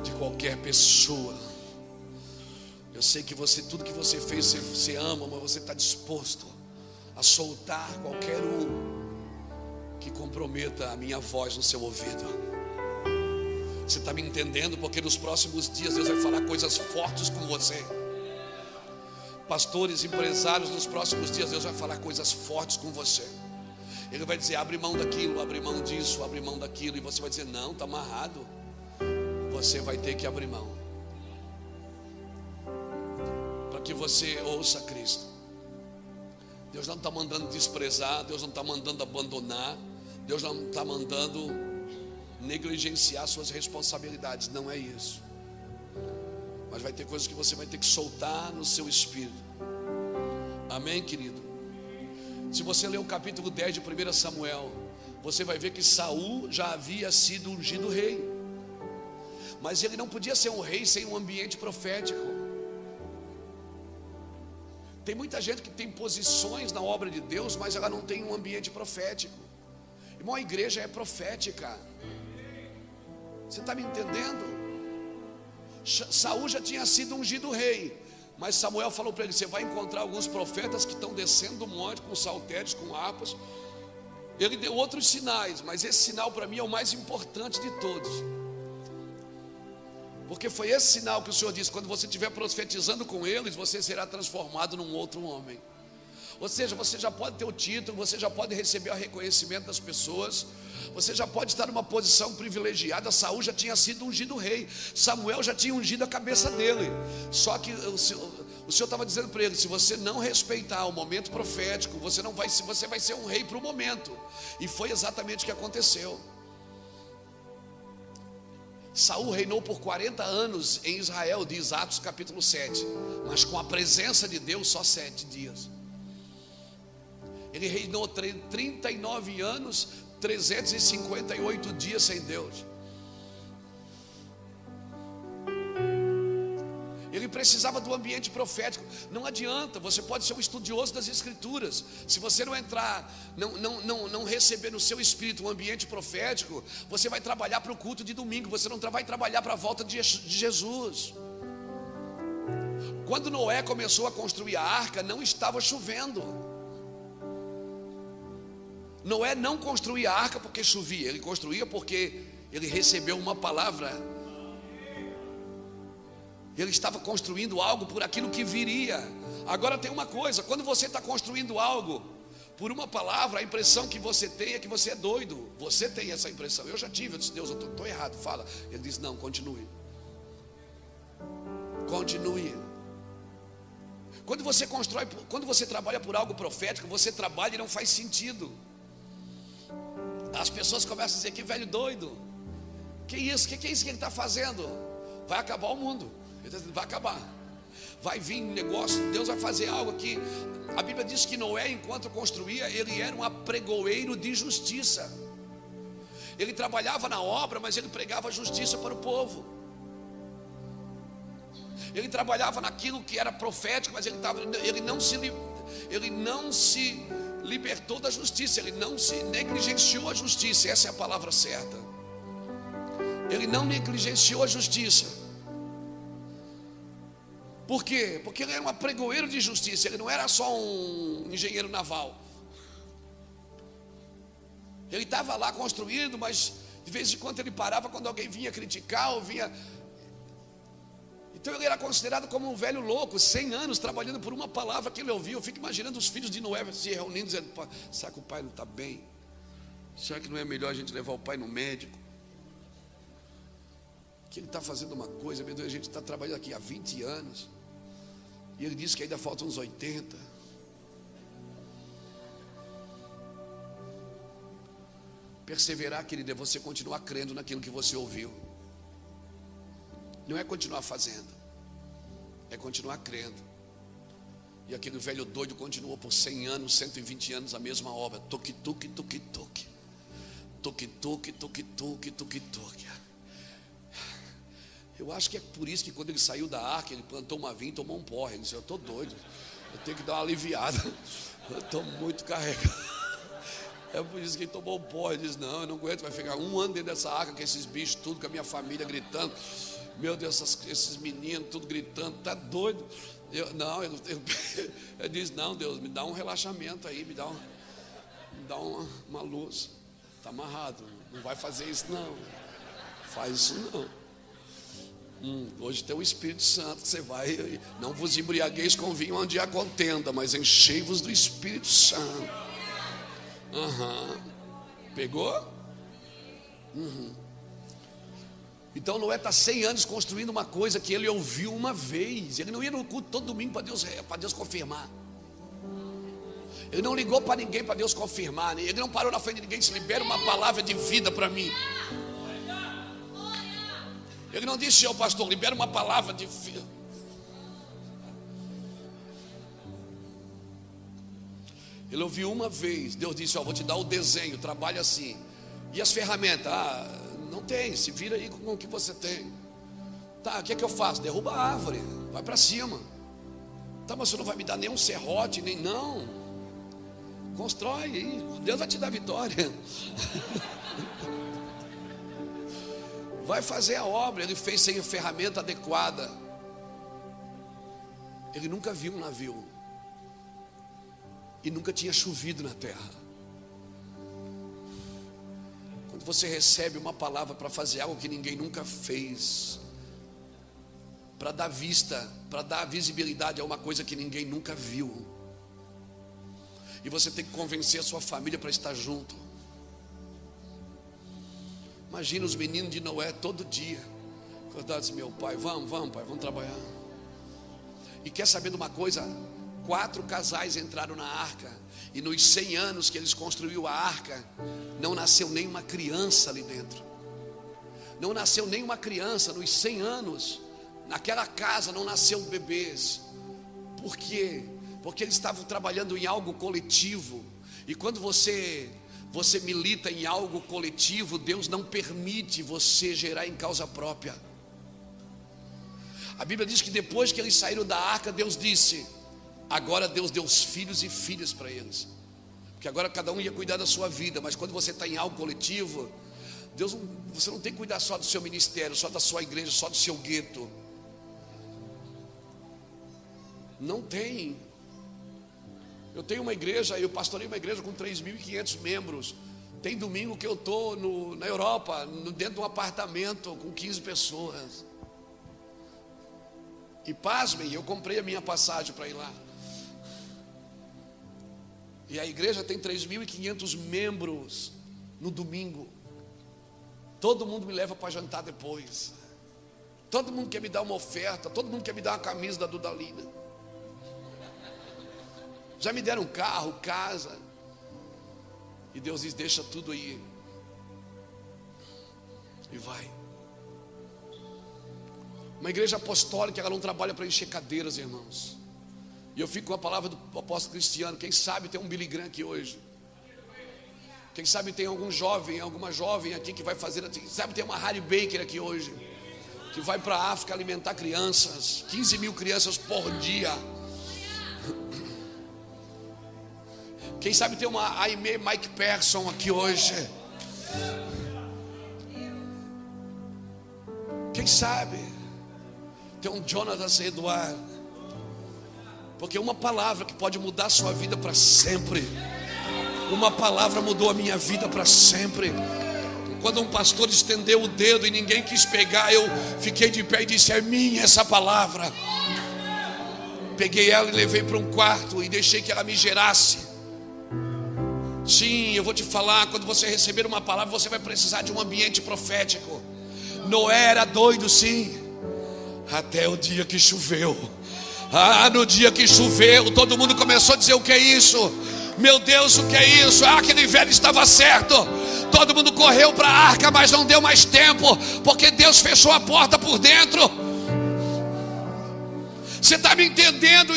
de qualquer pessoa. Eu sei que tudo que você fez, você ama, mas você está disposto a soltar qualquer que comprometa a minha voz no seu ouvido. Você está me entendendo? Porque nos próximos dias Deus vai falar coisas fortes com você. Pastores, empresários, nos próximos dias Deus vai falar coisas fortes com você. Ele vai dizer: abre mão daquilo, abre mão disso, abre mão daquilo. E você vai dizer: não, está amarrado. Você vai ter que abrir mão, para que você ouça Cristo. Deus não está mandando desprezar, Deus não está mandando abandonar, Deus não está mandando negligenciar suas responsabilidades. Não é isso. Mas vai ter coisas que você vai ter que soltar no seu espírito. Amém, querido? Se você ler o capítulo 10 de 1 Samuel, você vai ver que Saul já havia sido ungido rei, mas ele não podia ser um rei sem um ambiente profético. Tem muita gente que tem posições na obra de Deus, mas ela não tem um ambiente profético. Irmão, a igreja é profética. Você está me entendendo? Saul já tinha sido ungido rei, mas Samuel falou para ele: você vai encontrar alguns profetas que estão descendo do monte com saltérios, com harpas, Ele deu outros sinais, mas esse sinal para mim é o mais importante de todos. Porque foi esse sinal que o Senhor disse: quando você estiver profetizando com eles, você será transformado num outro homem. Ou seja, você já pode ter o título, você já pode receber o reconhecimento das pessoas, você já pode estar numa posição privilegiada. Saul já tinha sido ungido rei, Samuel já tinha ungido a cabeça dele. Só que o Senhor estava dizendo para ele: se você não respeitar o momento profético, você vai ser um rei para o momento. E foi exatamente o que aconteceu. Saul reinou por 40 anos em Israel, diz Atos capítulo 7, mas com a presença de Deus só 7 dias. Ele reinou 39 anos, 358 dias sem Deus. Ele precisava do ambiente profético. Não adianta, você pode ser um estudioso das Escrituras, se você não entrar, não receber no seu espírito um ambiente profético, você vai trabalhar para o culto de domingo, você não vai trabalhar para a volta de Jesus. Quando Noé começou a construir a arca, não estava chovendo. Noé não construía a arca porque chovia, ele construía porque ele recebeu uma palavra. Ele estava construindo algo por aquilo que viria. Agora tem uma coisa: quando você está construindo algo por uma palavra, a impressão que você tem é que você é doido. Você tem essa impressão. Eu já tive, eu disse: Deus, eu estou errado, fala. Ele disse: não, continue. Continue. Quando você constrói, quando você trabalha por algo profético, você trabalha e não faz sentido. As pessoas começam a dizer: que velho doido, que isso, que é isso que ele está fazendo? Vai acabar o mundo. Vai acabar, vai vir um negócio, Deus vai fazer algo aqui. A Bíblia diz que Noé, enquanto construía, ele era um apregoeiro de justiça. Ele trabalhava na obra, mas ele pregava justiça para o povo. Ele trabalhava naquilo que era profético, mas ele não se libertou da justiça, ele não se negligenciou a justiça. Essa é a palavra certa. Ele não negligenciou a justiça. Por quê? Porque ele era um apregoeiro de justiça. Ele não era só um engenheiro naval. Ele estava lá construindo, mas de vez em quando ele parava quando alguém vinha criticar ou vinha. Então ele era considerado como um velho louco, 100 anos trabalhando por uma palavra que ele ouviu. Eu fico imaginando os filhos de Noé se reunindo, dizendo: será que o pai não está bem? Será que não é melhor a gente levar o pai no médico? Que ele está fazendo uma coisa, meu Deus, a gente está trabalhando aqui há 20 anos. E ele disse que ainda faltam uns 80. Perseverar, querido, é você continuar crendo naquilo que você ouviu. Não é continuar fazendo, é continuar crendo. E aquele velho doido continuou por 100 anos, 120 anos a mesma obra. Toque, toque, toque, toque. Toque, toque, toque, toque, toque, toque. Eu acho que é por isso que quando ele saiu da arca, ele plantou uma vinha e tomou um porre. Ele disse: eu estou doido, eu tenho que dar uma aliviada, eu estou muito carregado. É por isso que ele tomou um porre. Ele disse: não, eu não aguento, vai ficar um ano dentro dessa arca com esses bichos tudo, com a minha família gritando. Meu Deus, esses meninos tudo gritando, tá doido? Eu disse: não, Deus, me dá um relaxamento aí, me dá uma luz. Está amarrado, não vai fazer isso não, faz isso não. Hoje tem o Espírito Santo que você vai. Não vos embriagueis com vinho onde há contenda, mas enchei-vos do Espírito Santo. Pegou? Então Noé está 100 anos construindo uma coisa que ele ouviu uma vez. Ele não ia no culto todo domingo para Deus confirmar. Ele não ligou para ninguém para Deus confirmar. Ele não parou na frente de ninguém e disse: libera uma palavra de vida para mim. Ele não disse: ô pastor, libera uma palavra de vida. Ele ouviu uma vez. Deus disse: ó, vou te dar o desenho, trabalha assim. E as ferramentas? Não tem, se vira aí com o que você tem. Tá, o que é que eu faço? Derruba a árvore, vai para cima. Tá, mas você não vai me dar nenhum serrote, nem não. Constrói aí, Deus vai te dar vitória. Vai fazer a obra. Ele fez sem a ferramenta adequada. Ele nunca viu um navio. E nunca tinha chovido na terra. Quando você recebe uma palavra para fazer algo que ninguém nunca fez, para dar vista, para dar visibilidade a uma coisa que ninguém nunca viu, e você tem que convencer a sua família para estar junto. Imagina os meninos de Noé todo dia acordados: meu pai, vamos pai, vamos trabalhar. E quer saber de uma coisa? 4 casais entraram na arca, e nos 100 anos que eles construíram a arca, não nasceu nenhuma criança ali dentro. Não nasceu nenhuma criança nos 100 anos. Naquela casa não nasceu bebês. Por quê? Porque eles estavam trabalhando em algo coletivo. E quando você milita em algo coletivo, Deus não permite você gerar em causa própria. A Bíblia diz que depois que eles saíram da arca, Deus disse: agora Deus deu os filhos e filhas para eles, porque agora cada um ia cuidar da sua vida. Mas quando você está em algo coletivo, você não tem que cuidar só do seu ministério, só da sua igreja, só do seu gueto. Não tem. Eu tenho uma igreja, eu pastorei uma igreja com 3.500 membros. Tem domingo que eu estou na Europa, dentro de um apartamento com 15 pessoas. E pasmem, eu comprei a minha passagem para ir lá. E a igreja tem 3.500 membros no domingo. Todo mundo me leva para jantar depois. Todo mundo quer me dar uma oferta. Todo mundo quer me dar uma camisa da Dudalina. Já me deram carro, casa. E Deus diz: deixa tudo aí. E vai. Uma igreja apostólica, ela não trabalha para encher cadeiras, irmãos. E eu fico com a palavra do apóstolo Cristiano. Quem sabe tem um Billy Graham aqui hoje. Quem sabe tem algum jovem, alguma jovem aqui que vai fazer. Quem sabe tem uma Harry Baker aqui hoje, que vai para a África alimentar crianças. 15 mil crianças por dia. Quem sabe tem uma Aimee Mike Persson aqui hoje. Quem sabe tem um Jonathan Eduardo. Porque uma palavra que pode mudar a sua vida para sempre. Uma palavra mudou a minha vida para sempre. Quando um pastor estendeu o dedo e ninguém quis pegar, eu fiquei de pé e disse: é minha essa palavra. Peguei ela e levei para um quarto e deixei que ela me gerasse. Sim, eu vou te falar, quando você receber uma palavra, você vai precisar de um ambiente profético. Noé era doido, sim, até o dia que choveu. No dia que choveu, todo mundo começou a dizer: o que é isso? Meu Deus, o que é isso? Aquele velho estava certo. Todo mundo correu para a arca, mas não deu mais tempo, porque Deus fechou a porta por dentro. Você está me entendendo?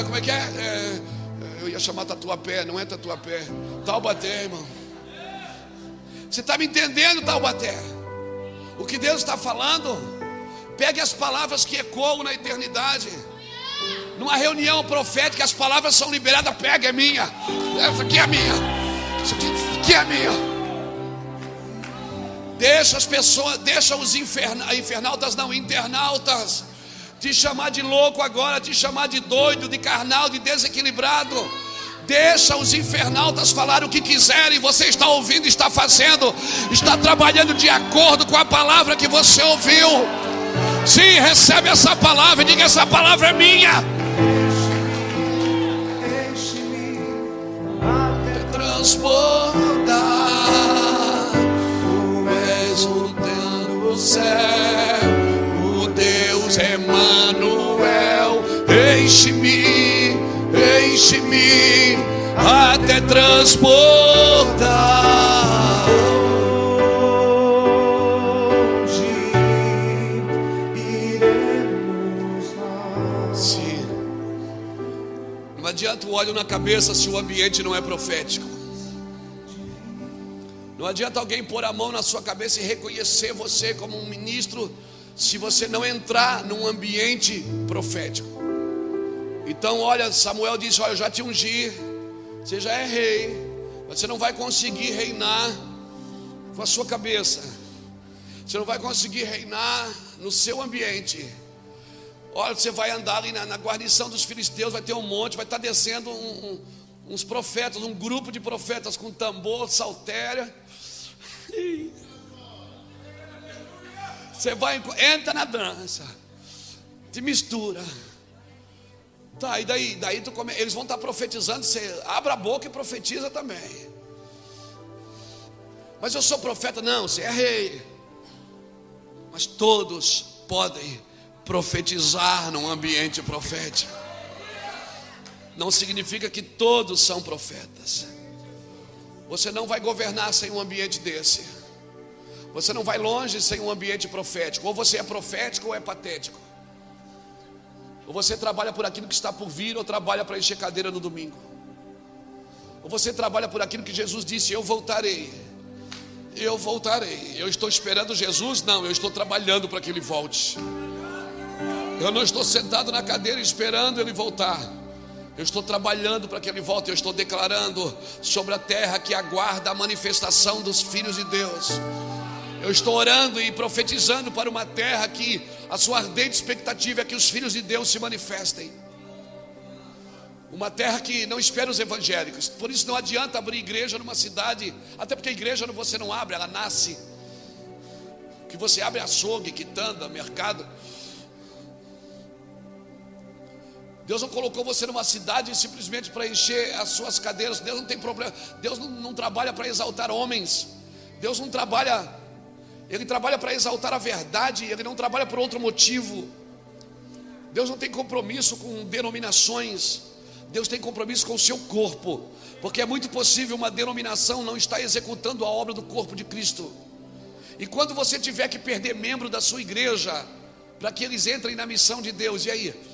Como é que é? Eu ia chamar Tatuapé, não é Tatuapé, Taubaté, irmão. Você está me entendendo, Taubaté? O que Deus está falando? Pegue as palavras que ecoam na eternidade. Numa reunião profética, as palavras são liberadas. Pega, é minha. Essa aqui é minha. Isso aqui é minha. Deixa as pessoas, deixa os internautas te chamar de louco agora, te chamar de doido, de carnal, de desequilibrado. Deixa os infernautas falar o que quiserem. Você está ouvindo, está fazendo, está trabalhando de acordo com a palavra que você ouviu. Sim, recebe essa palavra e diga: essa palavra é minha. Deixe-me até transportar. Tu és o Deus do céu, o Deus Emanuel. Enche-me até transportar. Sim. Não adianta o óleo na cabeça se o ambiente não é profético. Não adianta alguém pôr a mão na sua cabeça e reconhecer você como um ministro se você não entrar num ambiente profético. Então, olha, Samuel disse: olha, eu já te ungi, você já é rei, mas você não vai conseguir reinar com a sua cabeça. Você não vai conseguir reinar no seu ambiente. Olha, você vai andar ali na guarnição dos filisteus, vai ter um monte, vai estar descendo uns profetas, um grupo de profetas com tambor, saltéria. Você vai, entra na dança, te mistura. Tá, e daí eles vão estar profetizando, você abre a boca e profetiza também. Mas eu sou profeta, não, você é rei. Mas todos podem profetizar num ambiente profético. Não significa que todos são profetas. Você não vai governar sem um ambiente desse. Você não vai longe sem um ambiente profético. Ou você é profético ou é patético. Ou você trabalha por aquilo que está por vir, ou trabalha para encher cadeira no domingo. Ou você trabalha por aquilo que Jesus disse: eu voltarei. Eu voltarei. Eu estou esperando Jesus? Não, eu estou trabalhando para que Ele volte. Eu não estou sentado na cadeira esperando Ele voltar. Eu estou trabalhando para que Ele volte. Eu estou declarando sobre a terra que aguarda a manifestação dos filhos de Deus. Eu estou orando e profetizando para uma terra que a sua ardente expectativa é que os filhos de Deus se manifestem. Uma terra que não espera os evangélicos. Por isso não adianta abrir igreja numa cidade, até porque a igreja você não abre, ela nasce. Que você abre açougue, quitanda, mercado. Deus não colocou você numa cidade simplesmente para encher as suas cadeiras. Deus não tem problema. Deus não trabalha para exaltar homens. Deus não trabalha. Ele trabalha para exaltar a verdade. Ele não trabalha por outro motivo. Deus não tem compromisso com denominações. Deus tem compromisso com o seu corpo. Porque é muito possível uma denominação não estar executando a obra do corpo de Cristo. E quando você tiver que perder membro da sua igreja para que eles entrem na missão de Deus, e aí?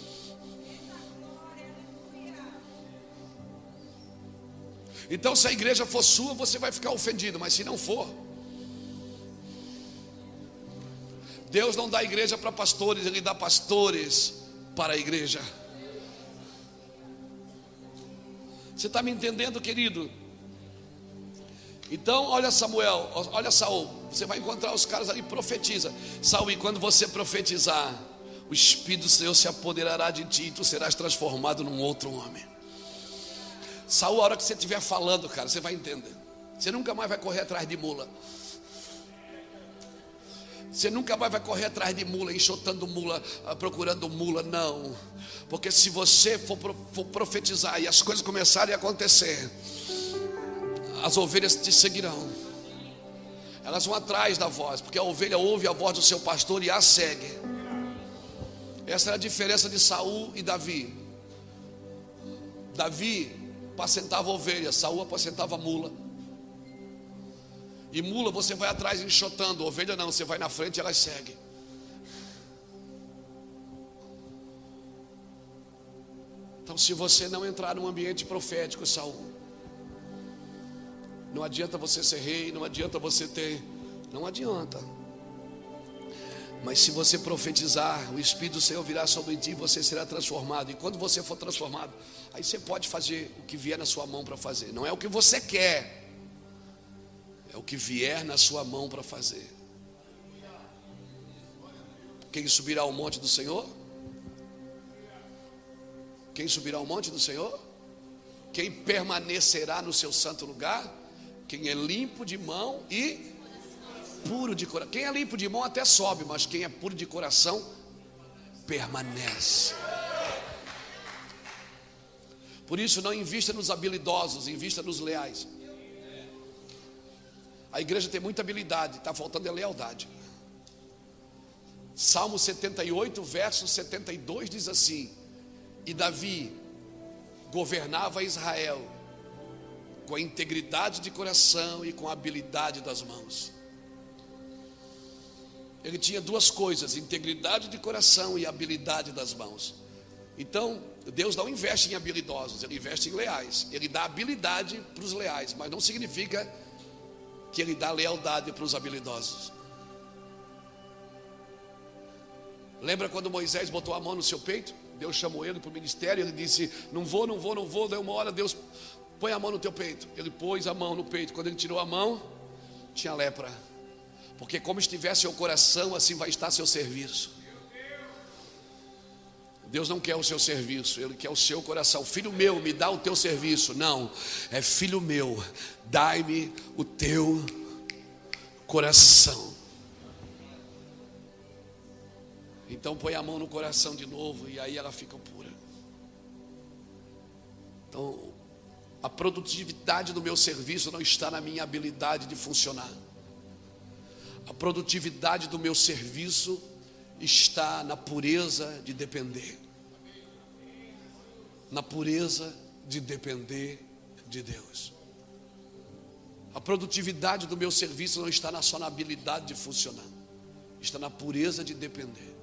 Então, se a igreja for sua, você vai ficar ofendido. Mas se não for, Deus não dá igreja para pastores, Ele dá pastores para a igreja. Você está me entendendo, querido? Então, olha Samuel, olha Saul. Você vai encontrar os caras ali, profetiza. Saul, e quando você profetizar, o Espírito do Senhor se apoderará de ti, e tu serás transformado num outro homem. Saul, a hora que você estiver falando, cara, você vai entender. Você nunca mais vai correr atrás de mula. Você nunca mais vai correr atrás de mula, enxotando mula, procurando mula, não. Porque se você for profetizar e as coisas começarem a acontecer, as ovelhas te seguirão. Elas vão atrás da voz, porque a ovelha ouve a voz do seu pastor e a segue. Essa era a diferença de Saul e Davi. Davi apacentava ovelha, Saul apacentava mula. E mula você vai atrás enxotando, ovelha não, você vai na frente e elas seguem. Então, se você não entrar num ambiente profético, Saul, não adianta você ser rei, não adianta você ter, não adianta. Mas se você profetizar, o Espírito do Senhor virá sobre ti e você será transformado. E quando você for transformado, aí você pode fazer o que vier na sua mão para fazer. Não é o que você quer, é o que vier na sua mão para fazer. Quem subirá ao monte do Senhor? Quem subirá ao monte do Senhor? Quem permanecerá no seu santo lugar? Quem é limpo de mão e puro de coração. Quem é limpo de mão até sobe, mas quem é puro de coração permanece. Por isso, não invista nos habilidosos, invista nos leais. A igreja tem muita habilidade, está faltando lealdade. Salmo 78, verso 72 diz assim: e Davi governava Israel com a integridade de coração e com a habilidade das mãos. Ele tinha duas coisas: integridade de coração e habilidade das mãos. Então, Deus não investe em habilidosos, Ele investe em leais. Ele dá habilidade para os leais, mas não significa que Ele dá lealdade para os habilidosos. Lembra quando Moisés botou a mão no seu peito? Deus chamou ele para o ministério, ele disse: não vou. Daí uma hora Deus: põe a mão no teu peito. Ele pôs a mão no peito. Quando ele tirou a mão, tinha lepra. Porque como estiver seu coração, assim vai estar seu serviço. Deus não quer o seu serviço, Ele quer o seu coração. Filho meu, me dá o teu serviço. Não, é filho meu, dai-me o teu coração. Então põe a mão no coração de novo e aí ela fica pura. Então, a produtividade do meu serviço não está na minha habilidade de funcionar. A produtividade do meu serviço está na pureza de depender. Na pureza de depender de Deus. A produtividade do meu serviço não está só na habilidade de funcionar. Está na pureza de depender.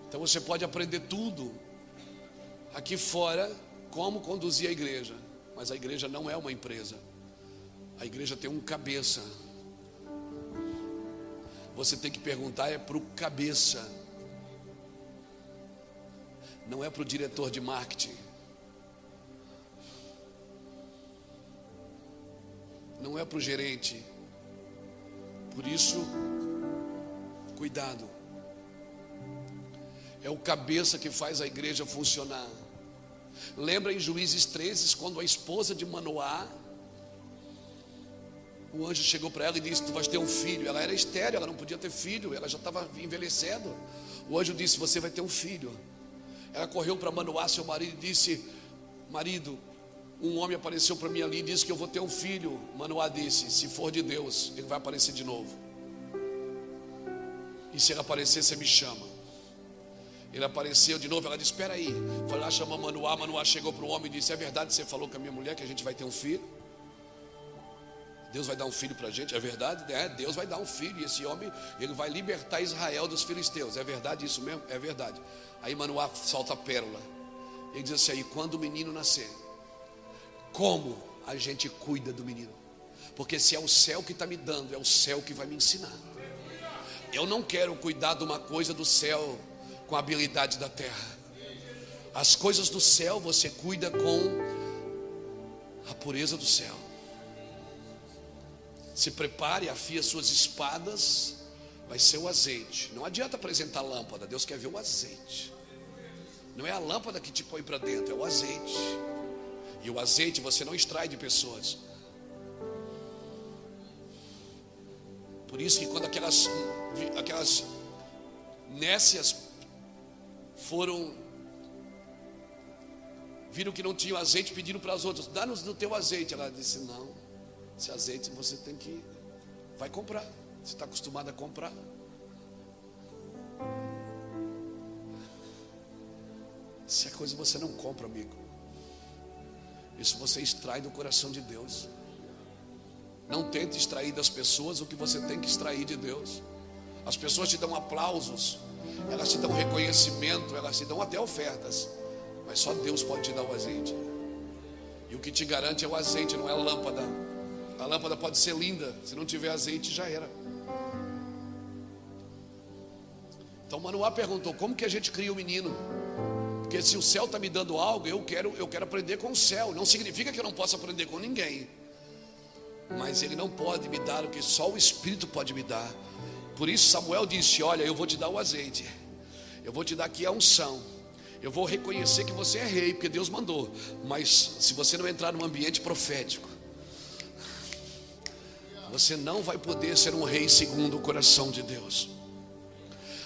Então você pode aprender tudo aqui fora, como conduzir a igreja. Mas a igreja não é uma empresa. A igreja tem um cabeça. Você tem que perguntar para o cabeça. Não é para o diretor de marketing. Não é para o gerente. Por isso, cuidado. É o cabeça que faz a igreja funcionar. Lembra em Juízes 13, quando a esposa de Manoá, o anjo chegou para ela e disse: tu vais ter um filho. Ela era estéril, ela não podia ter filho, ela já estava envelhecendo. O anjo disse: você vai ter um filho. Ela correu para Manoá, seu marido, e disse: marido, um homem apareceu para mim ali e disse que eu vou ter um filho. Manoá disse: se for de Deus, ele vai aparecer de novo. E se ele aparecer, você me chama. Ele apareceu de novo, ela disse: espera aí. Foi lá, chamou Manoá. Manoá chegou para o homem e disse: é verdade que você falou com a minha mulher que a gente vai ter um filho? Deus vai dar um filho para a gente, é verdade? É, Deus vai dar um filho, e esse homem, ele vai libertar Israel dos filisteus. É verdade isso mesmo? É verdade. Aí Manoá solta a pérola. Ele diz assim: aí quando o menino nascer, como a gente cuida do menino? Porque se é o céu que está me dando, é o céu que vai me ensinar. Eu não quero cuidar de uma coisa do céu com a habilidade da terra. As coisas do céu você cuida com a pureza do céu. Se prepare, afia suas espadas. Vai ser o azeite. Não adianta apresentar a lâmpada, Deus quer ver o azeite. Não é a lâmpada que te põe para dentro, é o azeite. E o azeite você não extrai de pessoas. Por isso que quando aquelas nécias viram que não tinham azeite, pediram para as outras: dá-nos do teu azeite. Ela disse: não, esse azeite você tem que, vai comprar. Você está acostumado a comprar. Isso é coisa que você não compra, amigo. Isso você extrai do coração de Deus. Não tente extrair das pessoas o que você tem que extrair de Deus. As pessoas te dão aplausos, elas te dão reconhecimento, elas te dão até ofertas, mas só Deus pode te dar o azeite. E o que te garante é o azeite, não é a lâmpada. A lâmpada pode ser linda, se não tiver azeite já era. Então Manoá perguntou: como que a gente cria o menino? Porque se o céu está me dando algo, eu quero aprender com o céu. Não significa que eu não possa aprender com ninguém, mas ele não pode me dar o que só o Espírito pode me dar. Por isso Samuel disse: olha, eu vou te dar o azeite, eu vou te dar aqui a unção, eu vou reconhecer que você é rei, porque Deus mandou. Mas se você não entrar num ambiente profético, você não vai poder ser um rei segundo o coração de Deus.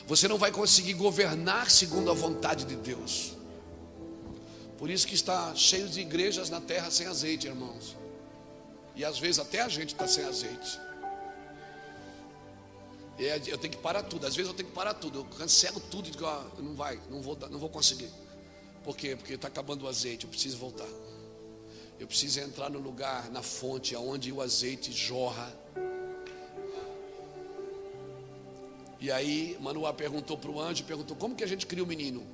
Você não vai conseguir governar segundo a vontade de Deus. Por isso que está cheio de igrejas na terra sem azeite, irmãos. E às vezes até a gente está sem azeite. Eu tenho que parar tudo. Às vezes eu tenho que parar tudo. Eu cancelo tudo e digo: não vou conseguir. Por quê? Porque está acabando o azeite. Eu preciso voltar. Eu preciso entrar no lugar, na fonte, onde o azeite jorra. E aí Manoá perguntou para o anjo, como que a gente cria o menino?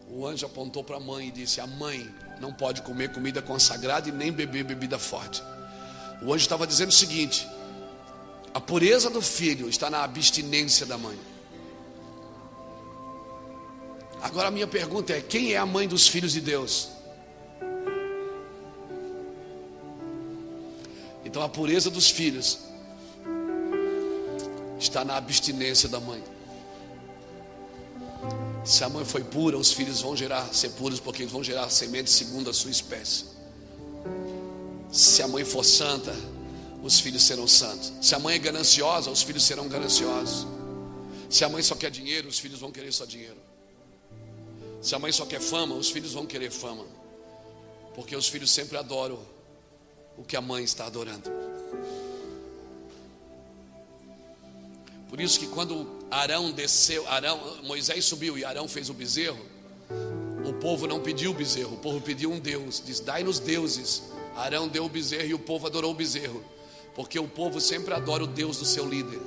O anjo apontou para a mãe e disse: a mãe não pode comer comida consagrada e nem beber bebida forte. O anjo estava dizendo o seguinte: a pureza do filho está na abstinência da mãe. Agora a minha pergunta é: quem é a mãe dos filhos de Deus? Então a pureza dos filhos está na abstinência da mãe. Se a mãe foi pura, os filhos vão ser puros, porque eles vão gerar semente segundo a sua espécie. Se a mãe for santa, os filhos serão santos. Se a mãe é gananciosa, os filhos serão gananciosos. Se a mãe só quer dinheiro, os filhos vão querer só dinheiro. Se a mãe só quer fama, os filhos vão querer fama. Porque os filhos sempre adoram o que a mãe está adorando. Por isso que quando Arão desceu, Moisés subiu e Arão fez o bezerro, o povo não pediu o bezerro, o povo pediu um Deus. Diz: dai-nos deuses. Arão deu o bezerro e o povo adorou o bezerro. Porque o povo sempre adora o Deus do seu líder.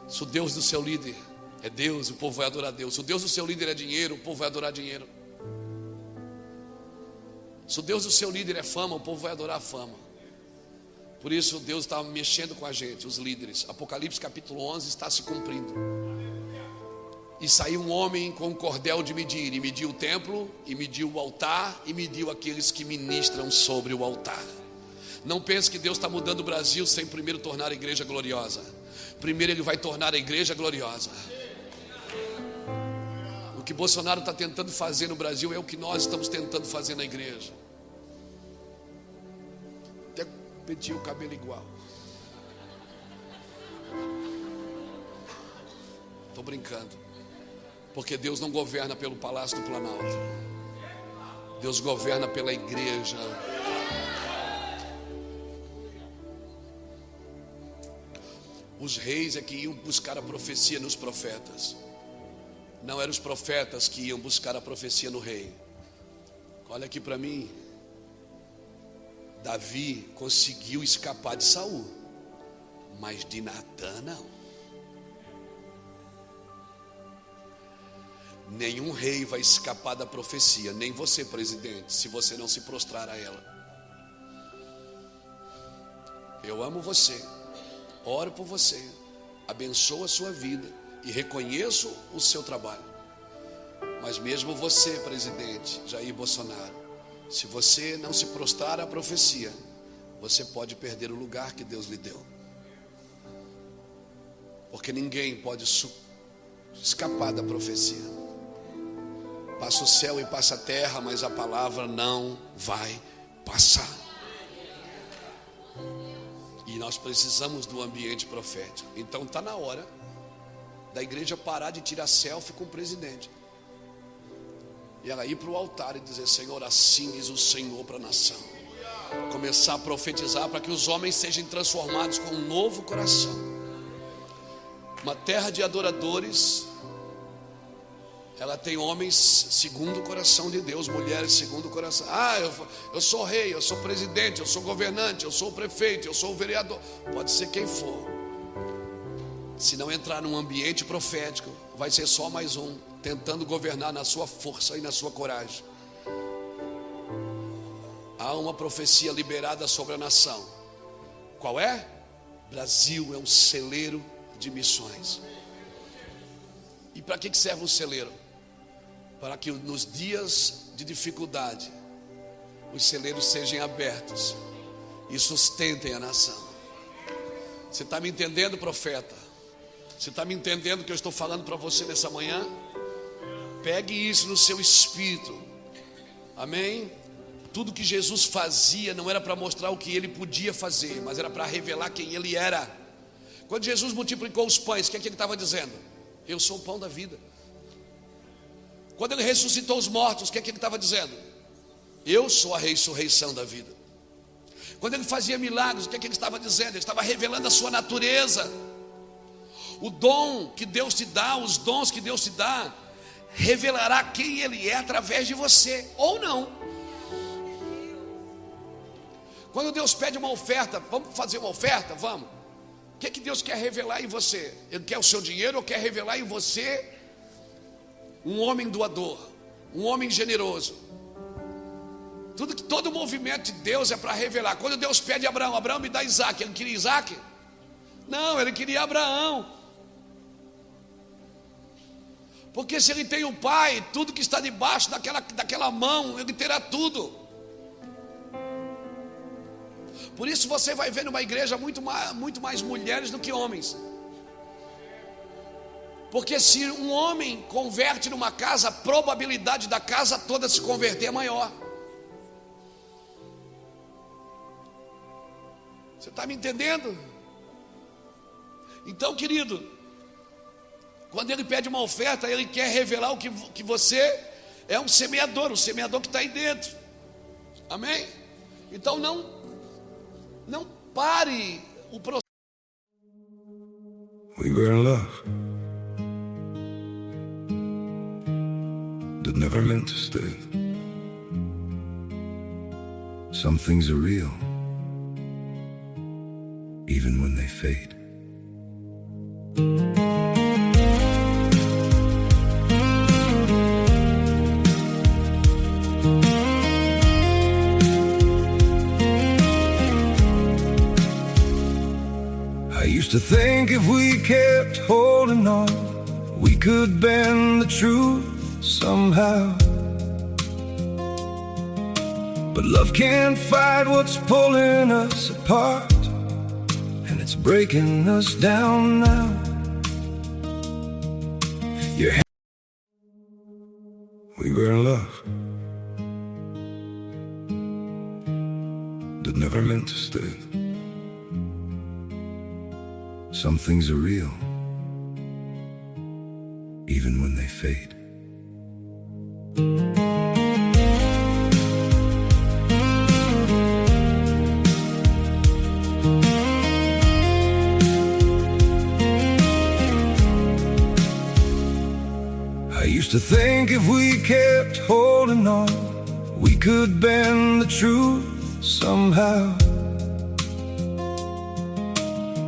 Se o Deus do seu líder é Deus, o povo vai adorar Deus. Se o Deus do seu líder é dinheiro, o povo vai adorar dinheiro. Se o Deus do seu líder é fama, o povo vai adorar fama. Por isso Deus está mexendo com a gente, os líderes. Apocalipse capítulo 11 está se cumprindo. E saiu um homem com um cordel de medir, e mediu o templo, e mediu o altar, e mediu aqueles que ministram sobre o altar. Não pense que Deus está mudando o Brasil sem primeiro tornar a igreja gloriosa. Primeiro Ele vai tornar a igreja gloriosa. O que Bolsonaro está tentando fazer no Brasil é o que nós estamos tentando fazer na igreja. Até pentear o cabelo igual. Estou brincando. Porque Deus não governa pelo Palácio do Planalto. Deus governa pela igreja. Os reis é que iam buscar a profecia nos profetas. Não eram os profetas que iam buscar a profecia no rei. Olha aqui para mim. Davi conseguiu escapar de Saul, mas de Natã não. Nenhum rei vai escapar da profecia, nem você, presidente, se você não se prostrar a ela. Eu amo você, oro por você, abençoo a sua vida e reconheço o seu trabalho. Mas mesmo você, presidente Jair Bolsonaro, se você não se prostrar à profecia, você pode perder o lugar que Deus lhe deu. Porque ninguém pode escapar da profecia. Passa o céu e passa a terra, mas a palavra não vai passar. E nós precisamos do ambiente profético. Então está na hora da igreja parar de tirar selfie com o presidente. E ela ir para o altar e dizer: Senhor, assim diz o Senhor para a nação. Começar a profetizar para que os homens sejam transformados com um novo coração. Uma terra de adoradores. Ela tem homens segundo o coração de Deus, mulheres segundo o coração. Eu sou rei, eu sou presidente, eu sou governante, eu sou prefeito, eu sou vereador. Pode ser quem for. Se não entrar num ambiente profético, vai ser só mais um, tentando governar na sua força e na sua coragem. Há uma profecia liberada sobre a nação. Qual é? Brasil é um celeiro de missões. E para que serve um celeiro? Para que nos dias de dificuldade os celeiros sejam abertos e sustentem a nação. Você está me entendendo, profeta? Você está me entendendo o que eu estou falando para você nessa manhã? Pegue isso no seu espírito. Amém? Tudo que Jesus fazia não era para mostrar o que ele podia fazer, mas era para revelar quem ele era. Quando Jesus multiplicou os pães, o que é que ele estava dizendo? Eu sou o pão da vida. Quando ele ressuscitou os mortos, o que é que ele estava dizendo? Eu sou a ressurreição da vida. Quando ele fazia milagres, o que é que ele estava dizendo? Ele estava revelando a sua natureza. O dom que Deus te dá, os dons que Deus te dá, revelará quem ele é através de você, ou não. Quando Deus pede uma oferta, vamos fazer uma oferta? Vamos. O que é que Deus quer revelar em você? Ele quer o seu dinheiro ou quer revelar em você um homem doador, um homem generoso? Todo o movimento de Deus é para revelar. Quando Deus pede a Abraão, Abraão me dá Isaac, ele queria Isaac? Não, ele queria Abraão. Porque se ele tem um pai, tudo que está debaixo daquela mão, ele terá tudo. Por isso você vai ver numa igreja muito mais mulheres do que homens. Porque se um homem converte numa casa, a probabilidade da casa toda se converter é maior. Você está me entendendo? Então, querido, quando ele pede uma oferta, ele quer revelar o que você é um semeador que está aí dentro. Amém? Então não pare o processo. We were in love that never meant to stay. Some things are real, even when they fade. I used to think if we kept holding on, we could bend the truth somehow. But love can't fight what's pulling us apart, and it's breaking us down now. We were in love that never meant to stay. Some things are real, even when they fade. I used to think if we kept holding on, we could bend the truth somehow.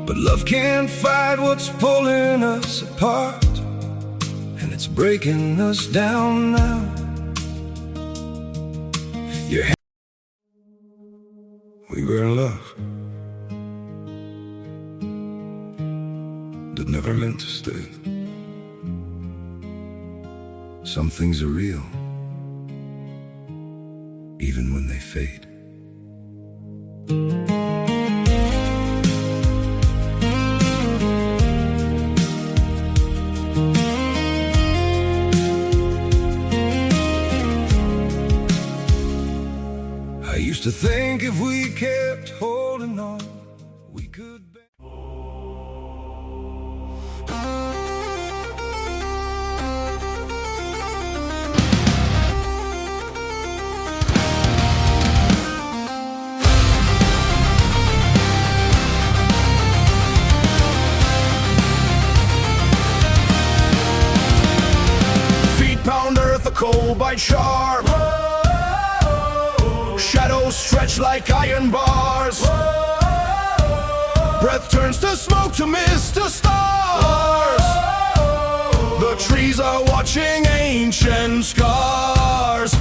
But love can't fight what's pulling us apart, and it's breaking us down now. We were in love that never meant to stay. Some things are real, even when they fade. I used to think if we kept holding on, we could be. Feet pound earth, a cold bite sharp. Shadows stretch like iron bars. Breath turns to smoke, to mist, to stars. The trees are watching ancient scars.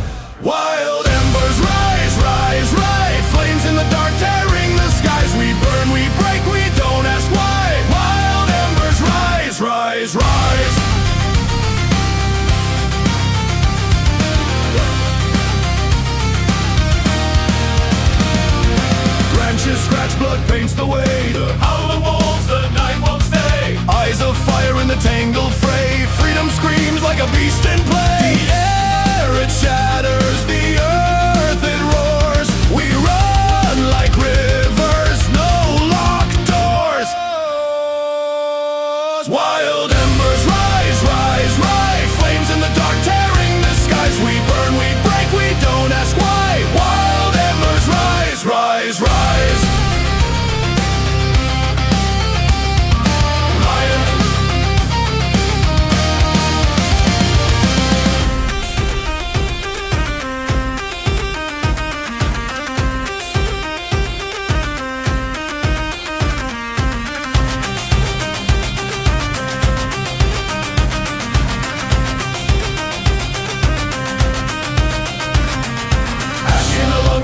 Wild embers rise, rise, rise. Flames in the dark tearing the skies. We burn, we break, we don't ask why. Wild embers rise, rise, rise. Branches scratch, blood paints the way. The howl of wolves, the night won't stay. Eyes of fire in the tangled fray. Freedom screams like a beast in play. The air, it shatters. The earth, it roars. We run like rivers, no locked doors. Wild embers rise, rise, rise. Flames in the dark tearing the skies. We burn, we break, we don't ask why. Wild embers rise, rise, rise.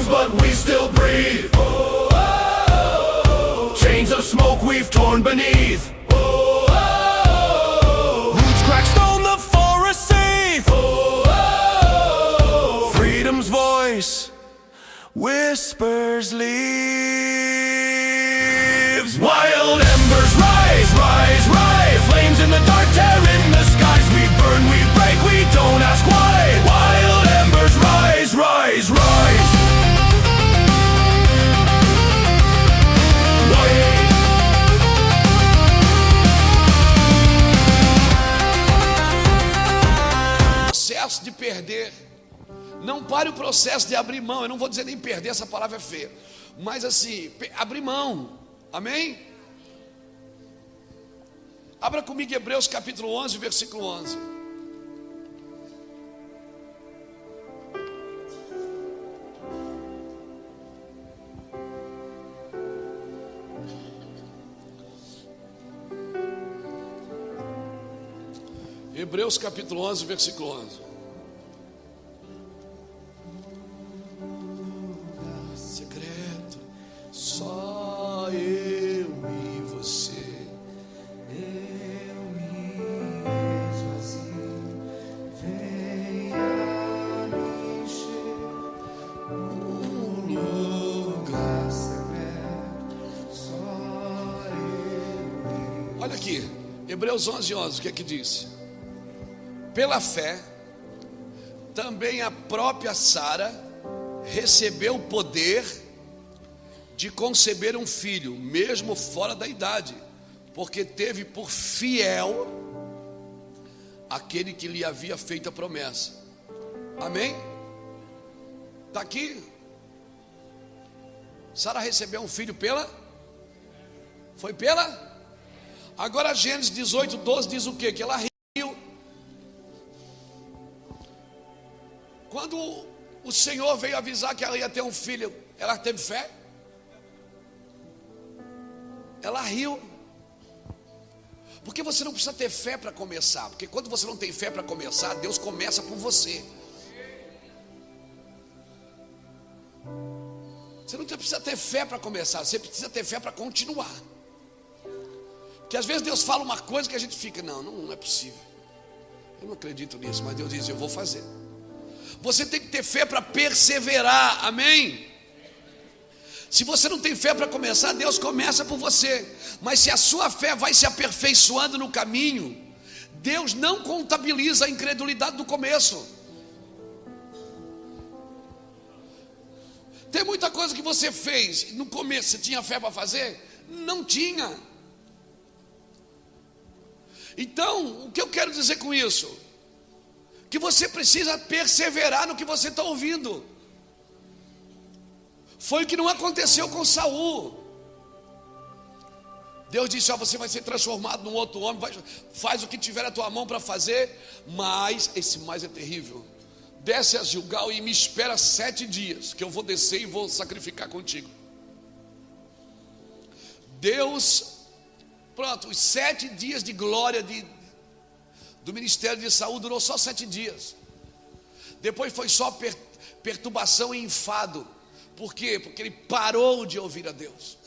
But we still breathe. Oh, oh, oh. Chains of smoke we've torn beneath. Oh, oh, oh. Roots crack stone, the forest safe. Oh, oh, oh. Freedom's voice whispers leaves. Wild embers rise, rise, rise. Flames in the dark tearing the skies. We burn, we break, we don't ask why. Wild embers rise, rise, rise. perder. Não pare o processo de abrir mão. Eu não vou dizer nem perder, essa palavra é feia, mas assim, abrir mão. Amém? Abra comigo Hebreus capítulo 11, versículo 11. Hebreus capítulo 11, versículo 11. Secreto, só eu e você. Eu mesmo assim, venha me encher um lugar secreto, só eu. Olha aqui, Hebreus 11, 11, o que é que diz? Pela fé, também a própria Sara recebeu o poder de conceber um filho, mesmo fora da idade, porque teve por fiel aquele que lhe havia feito a promessa. Amém? Está aqui. Sara recebeu um filho foi pela? Agora Gênesis 18, 12 diz o quê? Que ela riu. Quando o Senhor veio avisar que ela ia ter um filho, ela teve fé? Ela riu. Porque você não precisa ter fé para começar. Porque quando você não tem fé para começar, Deus começa por você. Você não precisa ter fé para começar, você precisa ter fé para continuar. Porque às vezes Deus fala uma coisa que a gente fica, não é possível. Eu não acredito nisso, mas Deus diz, eu vou fazer. Você tem que ter fé para perseverar, amém? Se você não tem fé para começar, Deus começa por você. Mas se a sua fé vai se aperfeiçoando no caminho, Deus não contabiliza a incredulidade do começo. Tem muita coisa que você fez no começo, você tinha fé para fazer? Não tinha. Então, o que eu quero dizer com isso? Que você precisa perseverar no que você está ouvindo. Foi o que não aconteceu com Saul. Deus disse, você vai ser transformado num outro homem, faz o que tiver a tua mão para fazer, mas, esse mais é terrível, desce a Gilgal e me espera 7 dias, que eu vou descer e vou sacrificar contigo. Deus, pronto, os 7 dias de glória do ministério de Saul durou só 7 dias. Depois foi só perturbação e enfado. Por quê? Porque ele parou de ouvir a Deus.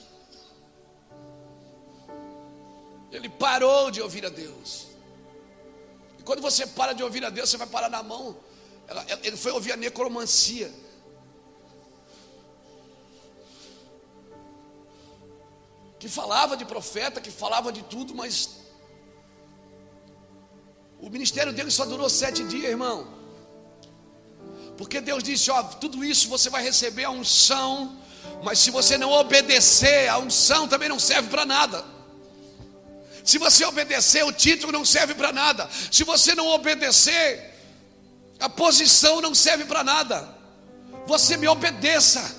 Ele parou de ouvir a Deus. E quando você para de ouvir a Deus, você vai parar na mão. Ele foi ouvir a necromancia. Que falava de profeta, que falava de tudo, mas o ministério dele só durou 7 dias, irmão. Porque Deus disse, tudo isso você vai receber a unção, mas se você não obedecer, a unção também não serve para nada. Se você obedecer, o título não serve para nada. Se você não obedecer, a posição não serve para nada. Você me obedeça.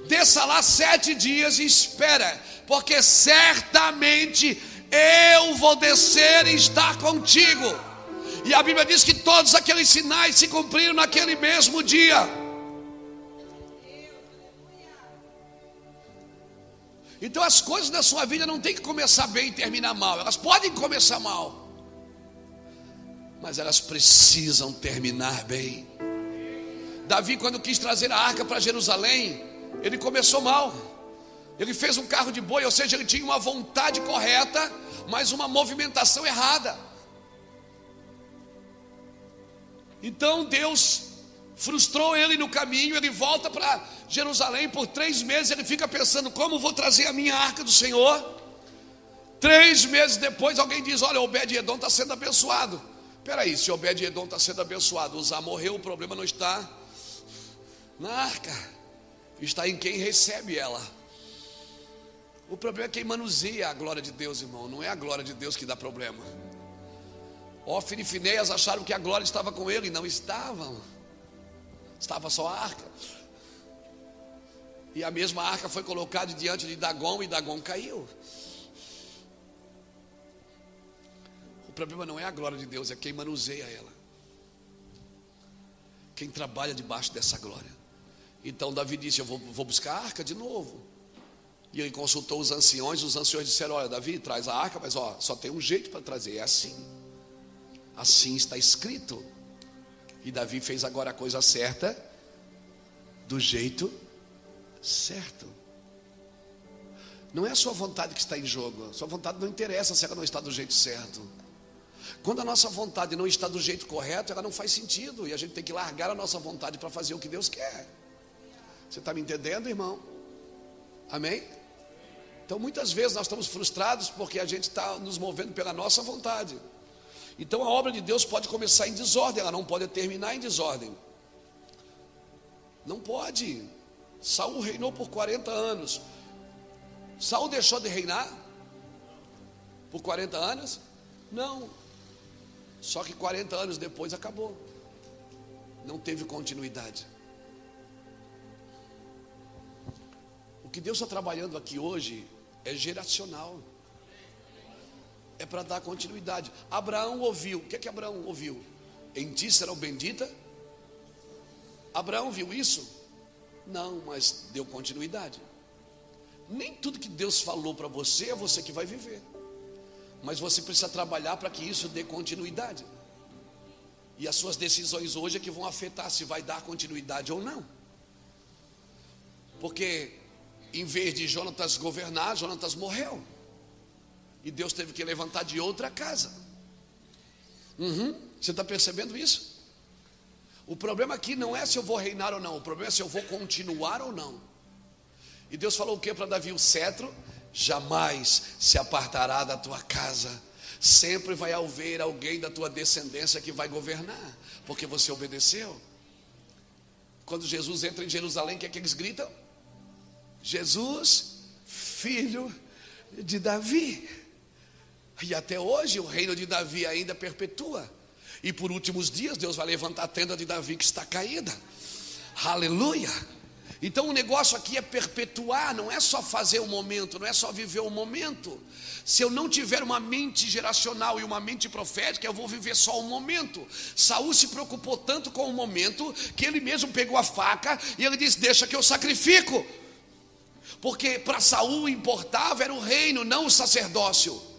Desça lá 7 dias e espera, porque certamente eu vou descer e estar contigo. E a Bíblia diz que todos aqueles sinais se cumpriram naquele mesmo dia. Então as coisas da sua vida não tem que começar bem e terminar mal. Elas podem começar mal, mas elas precisam terminar bem. Davi, quando quis trazer a arca para Jerusalém, ele começou mal. Ele fez um carro de boi, ou seja, ele tinha uma vontade correta, mas uma movimentação errada. Então Deus frustrou ele no caminho. Ele volta para Jerusalém por 3 meses. Ele fica pensando, como vou trazer a minha arca do Senhor? 3 meses depois alguém diz, olha, Obed-Edom está sendo abençoado. Peraí, se Obed-Edom está sendo abençoado, Uzá morreu, o problema não está na arca, está em quem recebe ela. O problema é quem manuseia a glória de Deus, irmão. Não é a glória de Deus que dá problema. Ofni e Finéias acharam que a glória estava com ele, e não estavam. Estava só a arca. E a mesma arca foi colocada diante de Dagom, e Dagom caiu. O problema não é a glória de Deus, é quem manuseia ela, quem trabalha debaixo dessa glória. Então Davi disse: eu vou buscar a arca de novo. E ele consultou os anciões disseram: olha, Davi, traz a arca, mas só tem um jeito para trazer, é assim. Assim está escrito. E Davi fez agora a coisa certa, do jeito certo. Não é a sua vontade que está em jogo. A sua vontade não interessa se ela não está do jeito certo. Quando a nossa vontade não está do jeito correto, ela não faz sentido, e a gente tem que largar a nossa vontade para fazer o que Deus quer. Você está me entendendo, irmão? Amém? Então muitas vezes nós estamos frustrados porque a gente está nos movendo pela nossa vontade. Então a obra de Deus pode começar em desordem, ela não pode terminar em desordem. Não pode. Saul reinou por 40 anos. Saul deixou de reinar por 40 anos? Não. Só que 40 anos depois acabou. Não teve continuidade. O que Deus está trabalhando aqui hoje é geracional. É para dar continuidade. Abraão ouviu. O que é que Abraão ouviu? Em ti será bendita. Abraão viu isso? Não, mas deu continuidade. Nem tudo que Deus falou para você é você que vai viver, mas você precisa trabalhar para que isso dê continuidade. E as suas decisões hoje é que vão afetar se vai dar continuidade ou não. Porque em vez de Jonatas governar, Jonatas morreu, e Deus teve que levantar de outra casa. Você está percebendo isso? O problema aqui não é se eu vou reinar ou não, o problema é se eu vou continuar ou não. E Deus falou o que para Davi? O cetro jamais se apartará da tua casa, sempre vai haver alguém da tua descendência que vai governar, porque você obedeceu. Quando Jesus entra em Jerusalém, o que é que eles gritam? Jesus, filho de Davi. E até hoje o reino de Davi ainda perpetua. E por últimos dias Deus vai levantar a tenda de Davi que está caída. Aleluia. Então o negócio aqui é perpetuar, não é só fazer o momento, não é só viver o momento. Se eu não tiver uma mente geracional e uma mente profética, eu vou viver só o momento. Saul se preocupou tanto com o momento que ele mesmo pegou a faca e ele disse: deixa que eu sacrifico. Porque para Saul importava era o reino, não o sacerdócio.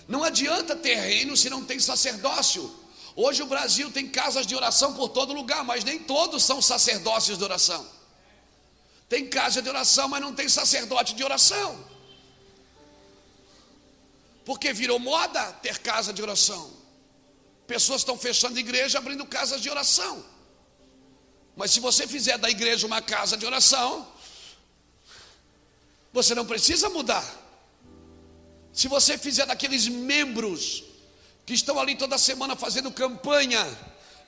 Não adianta ter reino se não tem sacerdócio. Hoje o Brasil tem casas de oração por todo lugar, mas nem todos são sacerdócios de oração. Tem casa de oração, mas não tem sacerdote de oração. Porque virou moda ter casa de oração. Pessoas estão fechando igreja, abrindo casas de oração. Mas se você fizer da igreja uma casa de oração, você não precisa mudar. Se você fizer daqueles membros que estão ali toda semana fazendo campanha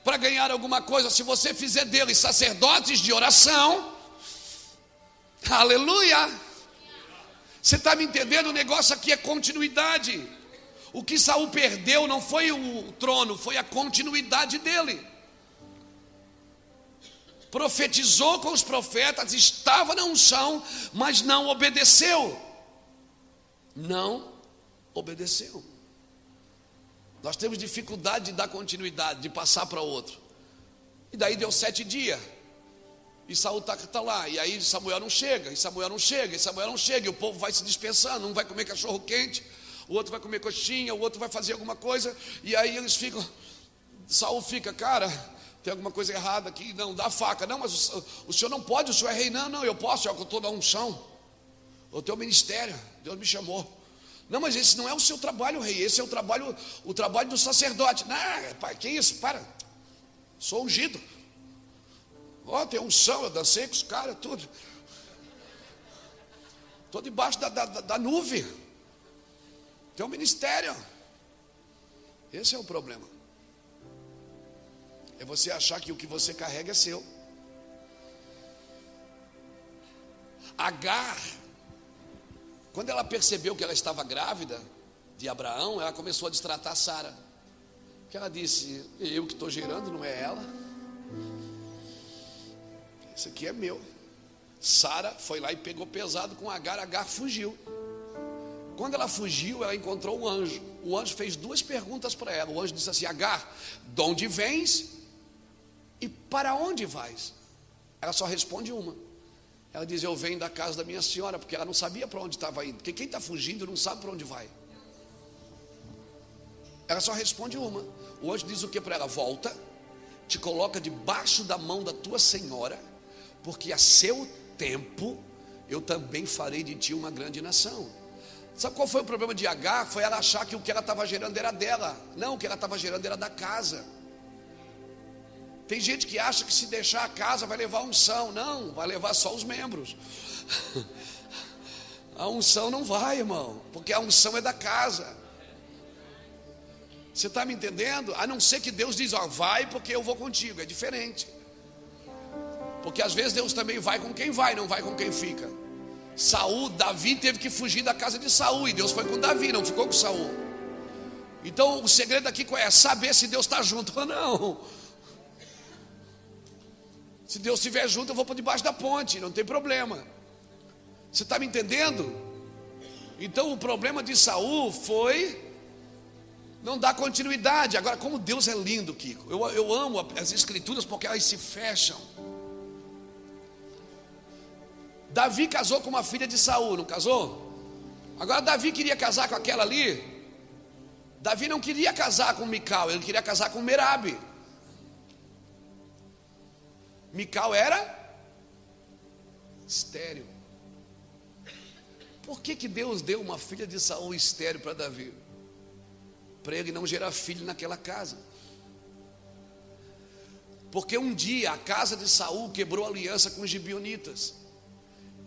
para ganhar alguma coisa, se você fizer deles sacerdotes de oração, aleluia. Você está me entendendo? O negócio aqui é continuidade. O que Saul perdeu não foi o trono, foi a continuidade dele. Profetizou com os profetas, estava na unção, mas não obedeceu. Não obedeceu. Nós temos dificuldade de dar continuidade, de passar para outro. E daí deu 7 dias. E Saul está lá. E aí Samuel não chega, e Samuel não chega, e Samuel não chega. E o povo vai se dispensando. Um vai comer cachorro quente, o outro vai comer coxinha, o outro vai fazer alguma coisa. E aí eles ficam. Saul fica: cara, tem alguma coisa errada aqui. Não, dá a faca. Não, mas o senhor não pode, o senhor é rei. Não, eu posso, eu estou na unção. O teu ministério, Deus me chamou. Não, mas esse não é o seu trabalho, rei. Esse é o trabalho do sacerdote. Não, pai, que isso? Para. Sou ungido. Tem unção, eu dancei com os caras, tudo. Estou debaixo da nuvem. Tem um ministério. Esse é o problema. É você achar que o que você carrega é seu. Agar, quando ela percebeu que ela estava grávida, de Abraão, ela começou a destratar Sara. Porque ela disse: eu que estou gerando, não é ela. Isso aqui é meu. Sara foi lá e pegou pesado com Agar. Agar fugiu. Quando ela fugiu, ela encontrou um anjo. O anjo fez 2 perguntas para ela. O anjo disse assim: Agar, de onde vens e para onde vais? Ela só responde uma. Ela diz: eu venho da casa da minha senhora. Porque ela não sabia para onde estava indo. Porque quem está fugindo não sabe para onde vai. Ela só responde uma. O anjo diz o que para ela? Volta, te coloca debaixo da mão da tua senhora, porque a seu tempo eu também farei de ti uma grande nação. Sabe qual foi o problema de Agar? Foi ela achar que o que ela estava gerando era dela. Não, o que ela estava gerando era da casa. Tem gente que acha que se deixar a casa vai levar a unção. Não, vai levar só os membros. A unção não vai, irmão, porque a unção é da casa. Você está me entendendo? A não ser que Deus diz: ó, vai porque eu vou contigo. É diferente. Porque às vezes Deus também vai com quem vai, não vai com quem fica. Davi teve que fugir da casa de Saul, e Deus foi com Davi, não ficou com Saul. Então o segredo aqui é saber se Deus está junto ou não. Se Deus estiver junto, eu vou para debaixo da ponte, não tem problema. Você está me entendendo? Então o problema de Saul foi não dar continuidade. Agora, como Deus é lindo, Kiko. Eu amo as escrituras porque elas se fecham. Davi casou com uma filha de Saul, não casou? Agora Davi queria casar com aquela ali. Davi não queria casar com Mical, ele queria casar com Merabe. Mical era estéril. Por que Deus deu uma filha de Saul estéril para Davi? Para ele não gerar filho naquela casa. Porque um dia a casa de Saul quebrou aliança com os gibeonitas.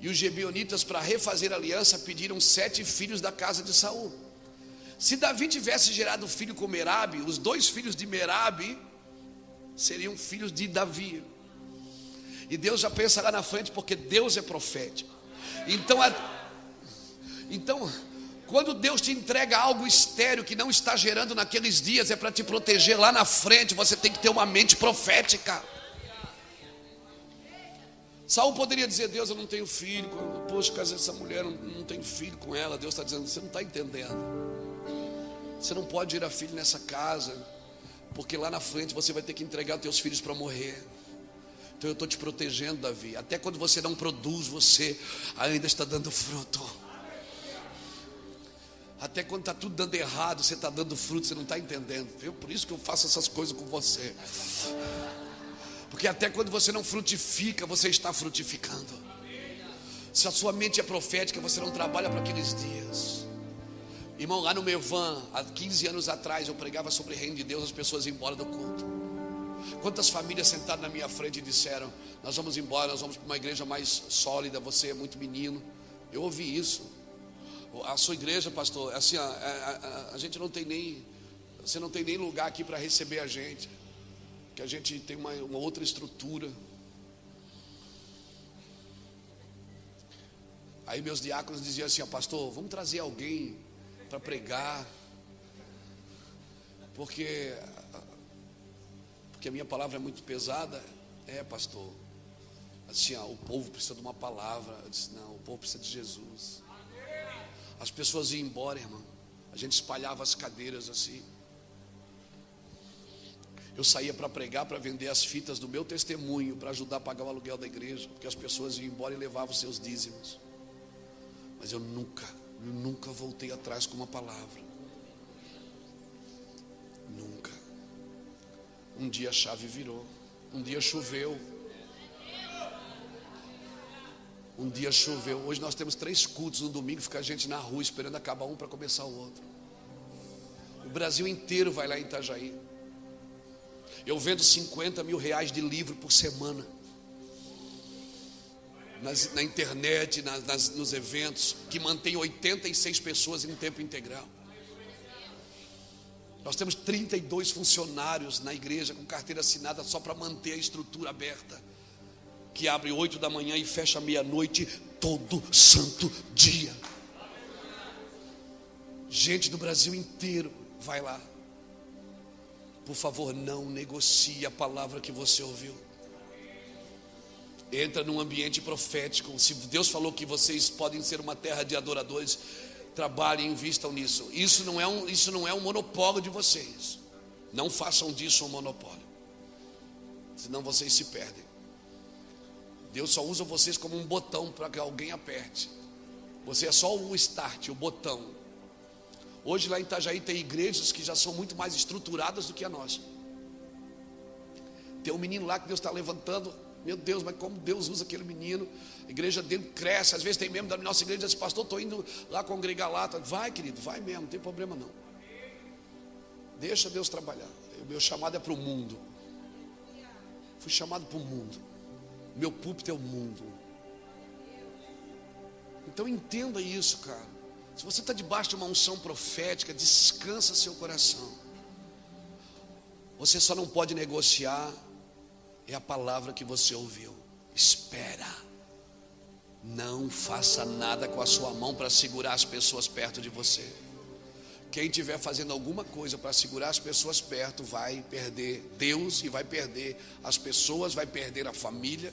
E os gibeonitas, para refazer a aliança, pediram 7 filhos da casa de Saul. Se Davi tivesse gerado filho com Merabe, os 2 filhos de Merabe seriam filhos de Davi. E Deus já pensa lá na frente, porque Deus é profético. Então, quando Deus te entrega algo estéril que não está gerando naqueles dias, é para te proteger lá na frente. Você tem que ter uma mente profética. Saul poderia dizer: Deus, eu não tenho filho. Poxa, casei essa mulher, não tenho filho com ela. Deus está dizendo: você não está entendendo. Você não pode gerar filho nessa casa, porque lá na frente você vai ter que entregar os teus filhos para morrer. Então eu estou te protegendo, Davi. Até quando você não produz, você ainda está dando fruto. Até quando está tudo dando errado, você está dando fruto, você não está entendendo, viu? Por isso que eu faço essas coisas com você. Porque até quando você não frutifica, você está frutificando. Se a sua mente é profética, você não trabalha para aqueles dias. Irmão, lá no Mevan, há 15 anos atrás, eu pregava sobre o reino de Deus, as pessoas iam embora do culto. Quantas famílias sentaram na minha frente e disseram: nós vamos embora, nós vamos para uma igreja mais sólida, você é muito menino. Eu ouvi isso. A sua igreja, pastor, assim, a gente não tem nem, você não tem nem lugar aqui para receber a gente, que a gente tem uma outra estrutura. Aí meus diáconos diziam assim: pastor, vamos trazer alguém para pregar, porque a minha palavra é muito pesada. Pastor, assim, o povo precisa de uma palavra. Eu disse: não, o povo precisa de Jesus. As pessoas iam embora, irmão. A gente espalhava as cadeiras assim. Eu saía para pregar, para vender as fitas do meu testemunho, para ajudar a pagar o aluguel da igreja, porque as pessoas iam embora e levavam os seus dízimos. Mas eu nunca voltei atrás com uma palavra. Nunca. Um dia a chave virou. Um dia choveu. Um dia choveu. Hoje nós temos 3 cultos no domingo. Fica a gente na rua esperando acabar um para começar o outro. O Brasil inteiro vai lá em Itajaí. Eu vendo 50 mil reais de livro por semana. Na internet, nos eventos, que mantém 86 pessoas em tempo integral. Nós temos 32 funcionários na igreja com carteira assinada só para manter a estrutura aberta, que abre 8 da manhã e fecha meia-noite todo santo dia. Gente do Brasil inteiro, vai lá. Por favor, não negocie a palavra que você ouviu. Entra num ambiente profético. Se Deus falou que vocês podem ser uma terra de adoradores, trabalhem e invistam nisso. Isso não é um monopólio de vocês. Não façam disso um monopólio, senão vocês se perdem. Deus só usa vocês como um botão para que alguém aperte. Você é só o start, o botão. Hoje lá em Itajaí tem igrejas que já são muito mais estruturadas do que a nossa. Tem um menino lá que Deus está levantando. Meu Deus, mas como Deus usa aquele menino. A igreja dele cresce. Às vezes tem membro da nossa igreja que diz: pastor, estou indo lá congregar lá. Vai, querido, vai mesmo, não tem problema não. Deixa Deus trabalhar. O meu chamado é para o mundo. Fui chamado para o mundo. Meu púlpito é o mundo. Então entenda isso, cara. Se você está debaixo de uma unção profética, descansa seu coração. Você só não pode negociar é a palavra que você ouviu. Espera. Não faça nada com a sua mão para segurar as pessoas perto de você. Quem estiver fazendo alguma coisa para segurar as pessoas perto vai perder Deus e vai perder as pessoas, vai perder a família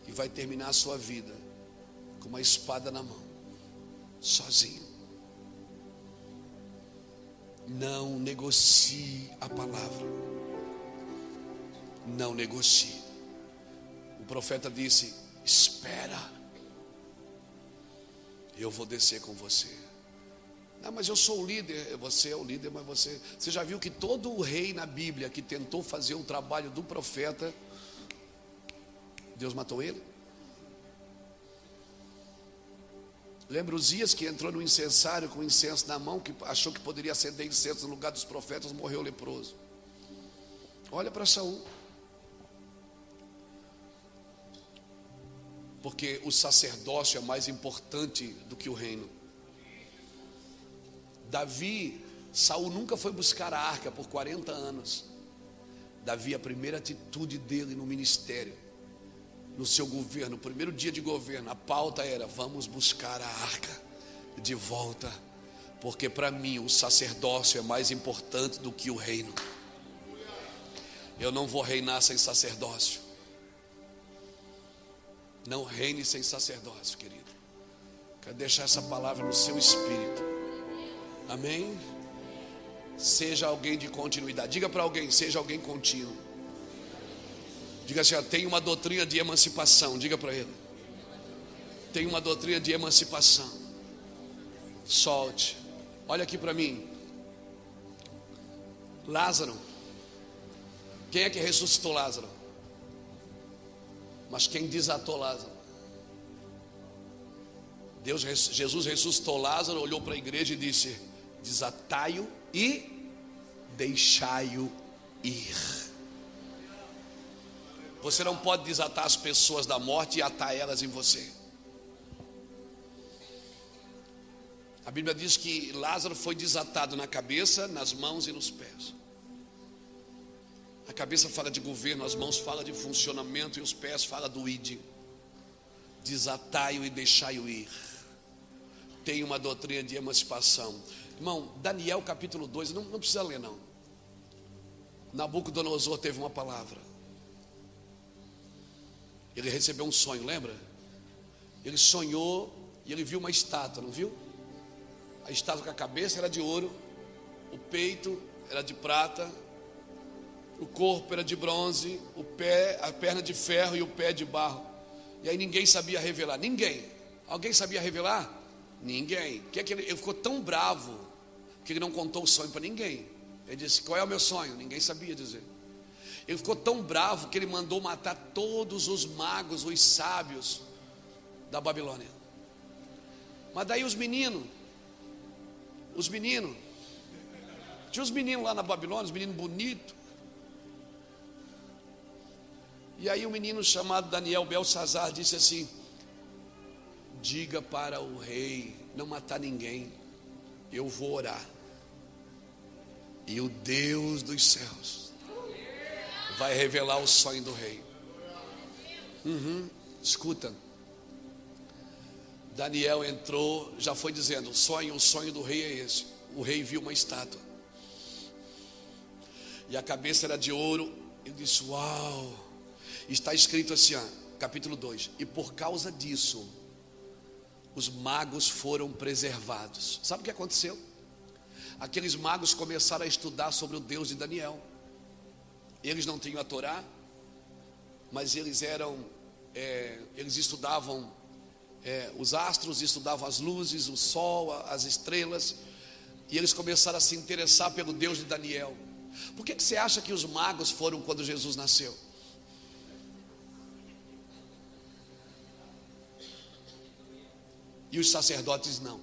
e vai terminar a sua vida com uma espada na mão, sozinho. Não negocie a palavra. Não negocie. O profeta disse: espera, eu vou descer com você. Não, mas eu sou o líder. Você é o líder, mas você já viu que todo o rei na Bíblia que tentou fazer o trabalho do profeta, Deus matou ele? Lembra Uzias, que entrou no incensário com incenso na mão, que achou que poderia acender incenso no lugar dos profetas, morreu leproso. Olha para Saul. Porque o sacerdócio é mais importante do que o reino. Saul nunca foi buscar a arca por 40 anos. Davi, a primeira atitude dele no ministério, no seu governo, o primeiro dia de governo, a pauta era: vamos buscar a arca de volta, porque para mim o sacerdócio é mais importante do que o reino. Eu não vou reinar sem sacerdócio. Não reine sem sacerdócio, querido. Quero deixar essa palavra no seu espírito. Amém? Seja alguém de continuidade. Diga para alguém: seja alguém contínuo. Diga assim: tem uma doutrina de emancipação. Diga para ele: tem uma doutrina de emancipação. Solte. Olha aqui para mim. Lázaro. Quem é que ressuscitou Lázaro? Mas quem desatou Lázaro? Jesus ressuscitou Lázaro, olhou para a igreja e disse: desatai-o e deixai-o ir. Você não pode desatar as pessoas da morte e atar elas em você. A Bíblia diz que Lázaro foi desatado na cabeça, nas mãos e nos pés. A cabeça fala de governo, as mãos falam de funcionamento e os pés falam do id. Desatai-o e deixai-o ir. Tem uma doutrina de emancipação. Irmão, Daniel capítulo 2, não precisa ler não. Nabucodonosor teve uma palavra. Ele recebeu um sonho, lembra? Ele sonhou e ele viu uma estátua, não viu? A estátua com a cabeça era de ouro, o peito era de prata, o corpo era de bronze, o pé, a perna de ferro e o pé de barro. E aí ninguém sabia revelar. Ninguém. Alguém sabia revelar? Ninguém. Ele ficou tão bravo que ele não contou o sonho para ninguém. Ele disse: qual é o meu sonho? Ninguém sabia dizer. Ele ficou tão bravo que ele mandou matar todos os magos, os sábios da Babilônia. Mas daí os meninos, tinha os meninos lá na Babilônia, os meninos bonitos. E aí um menino chamado Daniel Belsazar disse assim: diga para o rei não matar ninguém, eu vou orar, e o Deus dos céus vai revelar o sonho do rei. Escuta, Daniel entrou, já foi dizendo: o sonho do rei é esse. O rei viu uma estátua, e a cabeça era de ouro. Ele disse: uau. Está escrito assim, capítulo 2: e por causa disso os magos foram preservados. Sabe o que aconteceu? Aqueles magos começaram a estudar sobre o Deus de Daniel. Eles não tinham a Torá, mas eles estudavam os astros, estudavam as luzes, o sol, as estrelas, e eles começaram a se interessar pelo Deus de Daniel. Por que você acha que os magos foram quando Jesus nasceu? E os sacerdotes não?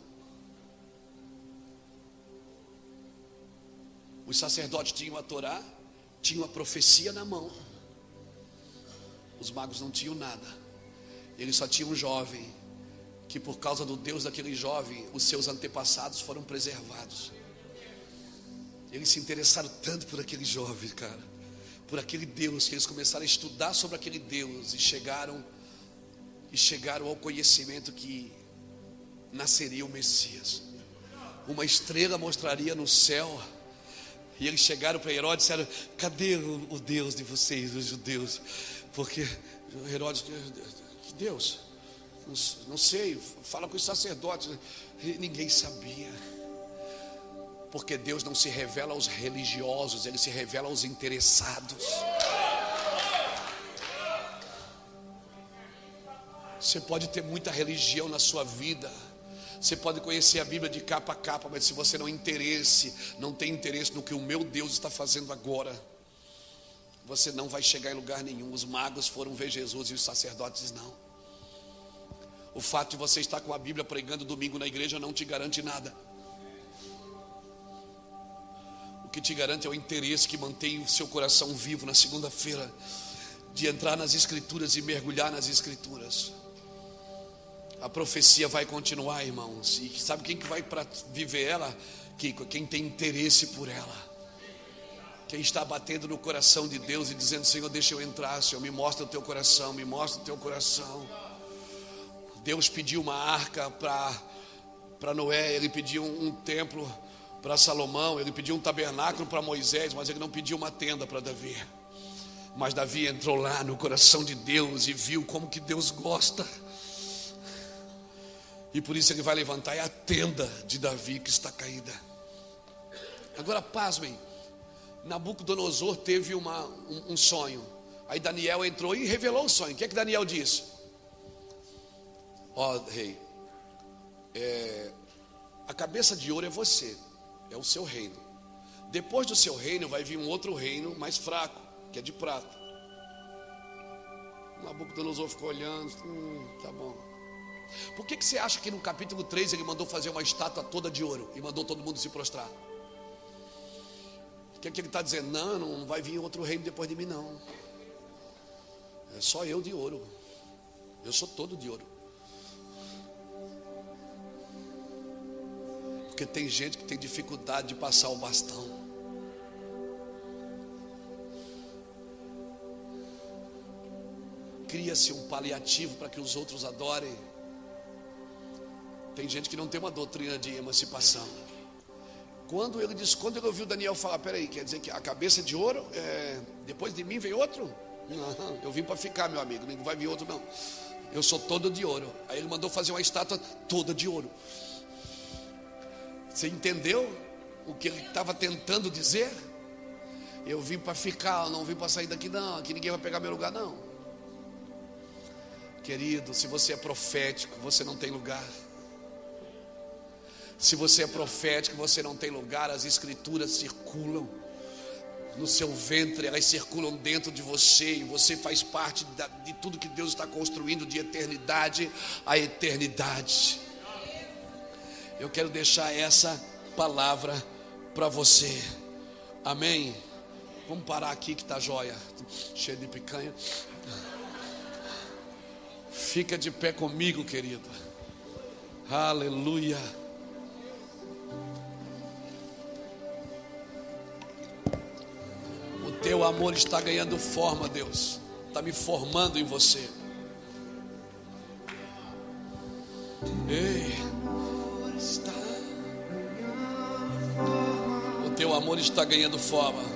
Os sacerdotes tinham a Torá, tinham a profecia na mão. Os magos não tinham nada. Eles só tinham um jovem, que por causa do Deus daquele jovem, os seus antepassados foram preservados. Eles se interessaram tanto por aquele jovem, cara, por aquele Deus, que eles começaram a estudar sobre aquele Deus, e chegaram ao conhecimento que nasceria o Messias. Uma estrela mostraria no céu. E eles chegaram para Herodes e disseram: cadê o Deus de vocês, os judeus? Porque Herodes: que Deus? Não sei, fala com os sacerdotes. E ninguém sabia. Porque Deus não se revela aos religiosos, Ele se revela aos interessados. Você pode ter muita religião na sua vida, você pode conhecer a Bíblia de capa a capa, mas se você não tem interesse no que o meu Deus está fazendo agora, você não vai chegar em lugar nenhum. Os magos foram ver Jesus e os sacerdotes não. O fato de você estar com a Bíblia pregando domingo na igreja não te garante nada. O que te garante é o interesse que mantém o seu coração vivo na segunda-feira, de entrar nas Escrituras e mergulhar nas Escrituras. A profecia vai continuar, irmãos, e sabe quem que vai para viver ela? Quem tem interesse por ela, quem está batendo no coração de Deus e dizendo: Senhor, deixa eu entrar, Senhor, me mostra o teu coração, me mostra o teu coração. Deus pediu uma arca para Noé, Ele pediu um templo para Salomão, Ele pediu um tabernáculo para Moisés, mas Ele não pediu uma tenda para Davi. Mas Davi entrou lá no coração de Deus e viu como que Deus gosta, e por isso Ele vai levantar a tenda de Davi que está caída. Agora pasmem, Nabucodonosor teve um sonho. Aí Daniel entrou e revelou o sonho. O que é que Daniel disse? Ó rei, a cabeça de ouro é você, é o seu reino. Depois do seu reino vai vir um outro reino mais fraco, que é de prata. Nabucodonosor ficou olhando, tá bom. Por que você acha que no capítulo 3 ele mandou fazer uma estátua toda de ouro e mandou todo mundo se prostrar? O que é que ele está dizendo? Não vai vir outro reino depois de mim, não. É só eu de ouro. Eu sou todo de ouro. Porque tem gente que tem dificuldade de passar o bastão. Cria-se um paliativo para que os outros adorem. Tem gente que não tem uma doutrina de emancipação. Quando ele ouviu Daniel falar: peraí, quer dizer que a cabeça de ouro, depois de mim vem outro? Não, eu vim para ficar, meu amigo, não vai vir outro não. Eu sou todo de ouro. Aí ele mandou fazer uma estátua toda de ouro. Você entendeu o que ele estava tentando dizer? Eu vim para ficar, eu não vim para sair daqui não. Aqui ninguém vai pegar meu lugar não. Querido, se você é profético, você não tem lugar. Se você é profético, você não tem lugar. As escrituras circulam no seu ventre, elas circulam dentro de você, e você faz parte de tudo que Deus está construindo de eternidade a eternidade. Eu quero deixar essa palavra para você. Amém? Vamos parar aqui que está jóia, cheio de picanha. Fica de pé comigo, querido. Aleluia. O teu amor está ganhando forma, Deus. Está me formando em você. Ei, o teu amor está ganhando forma.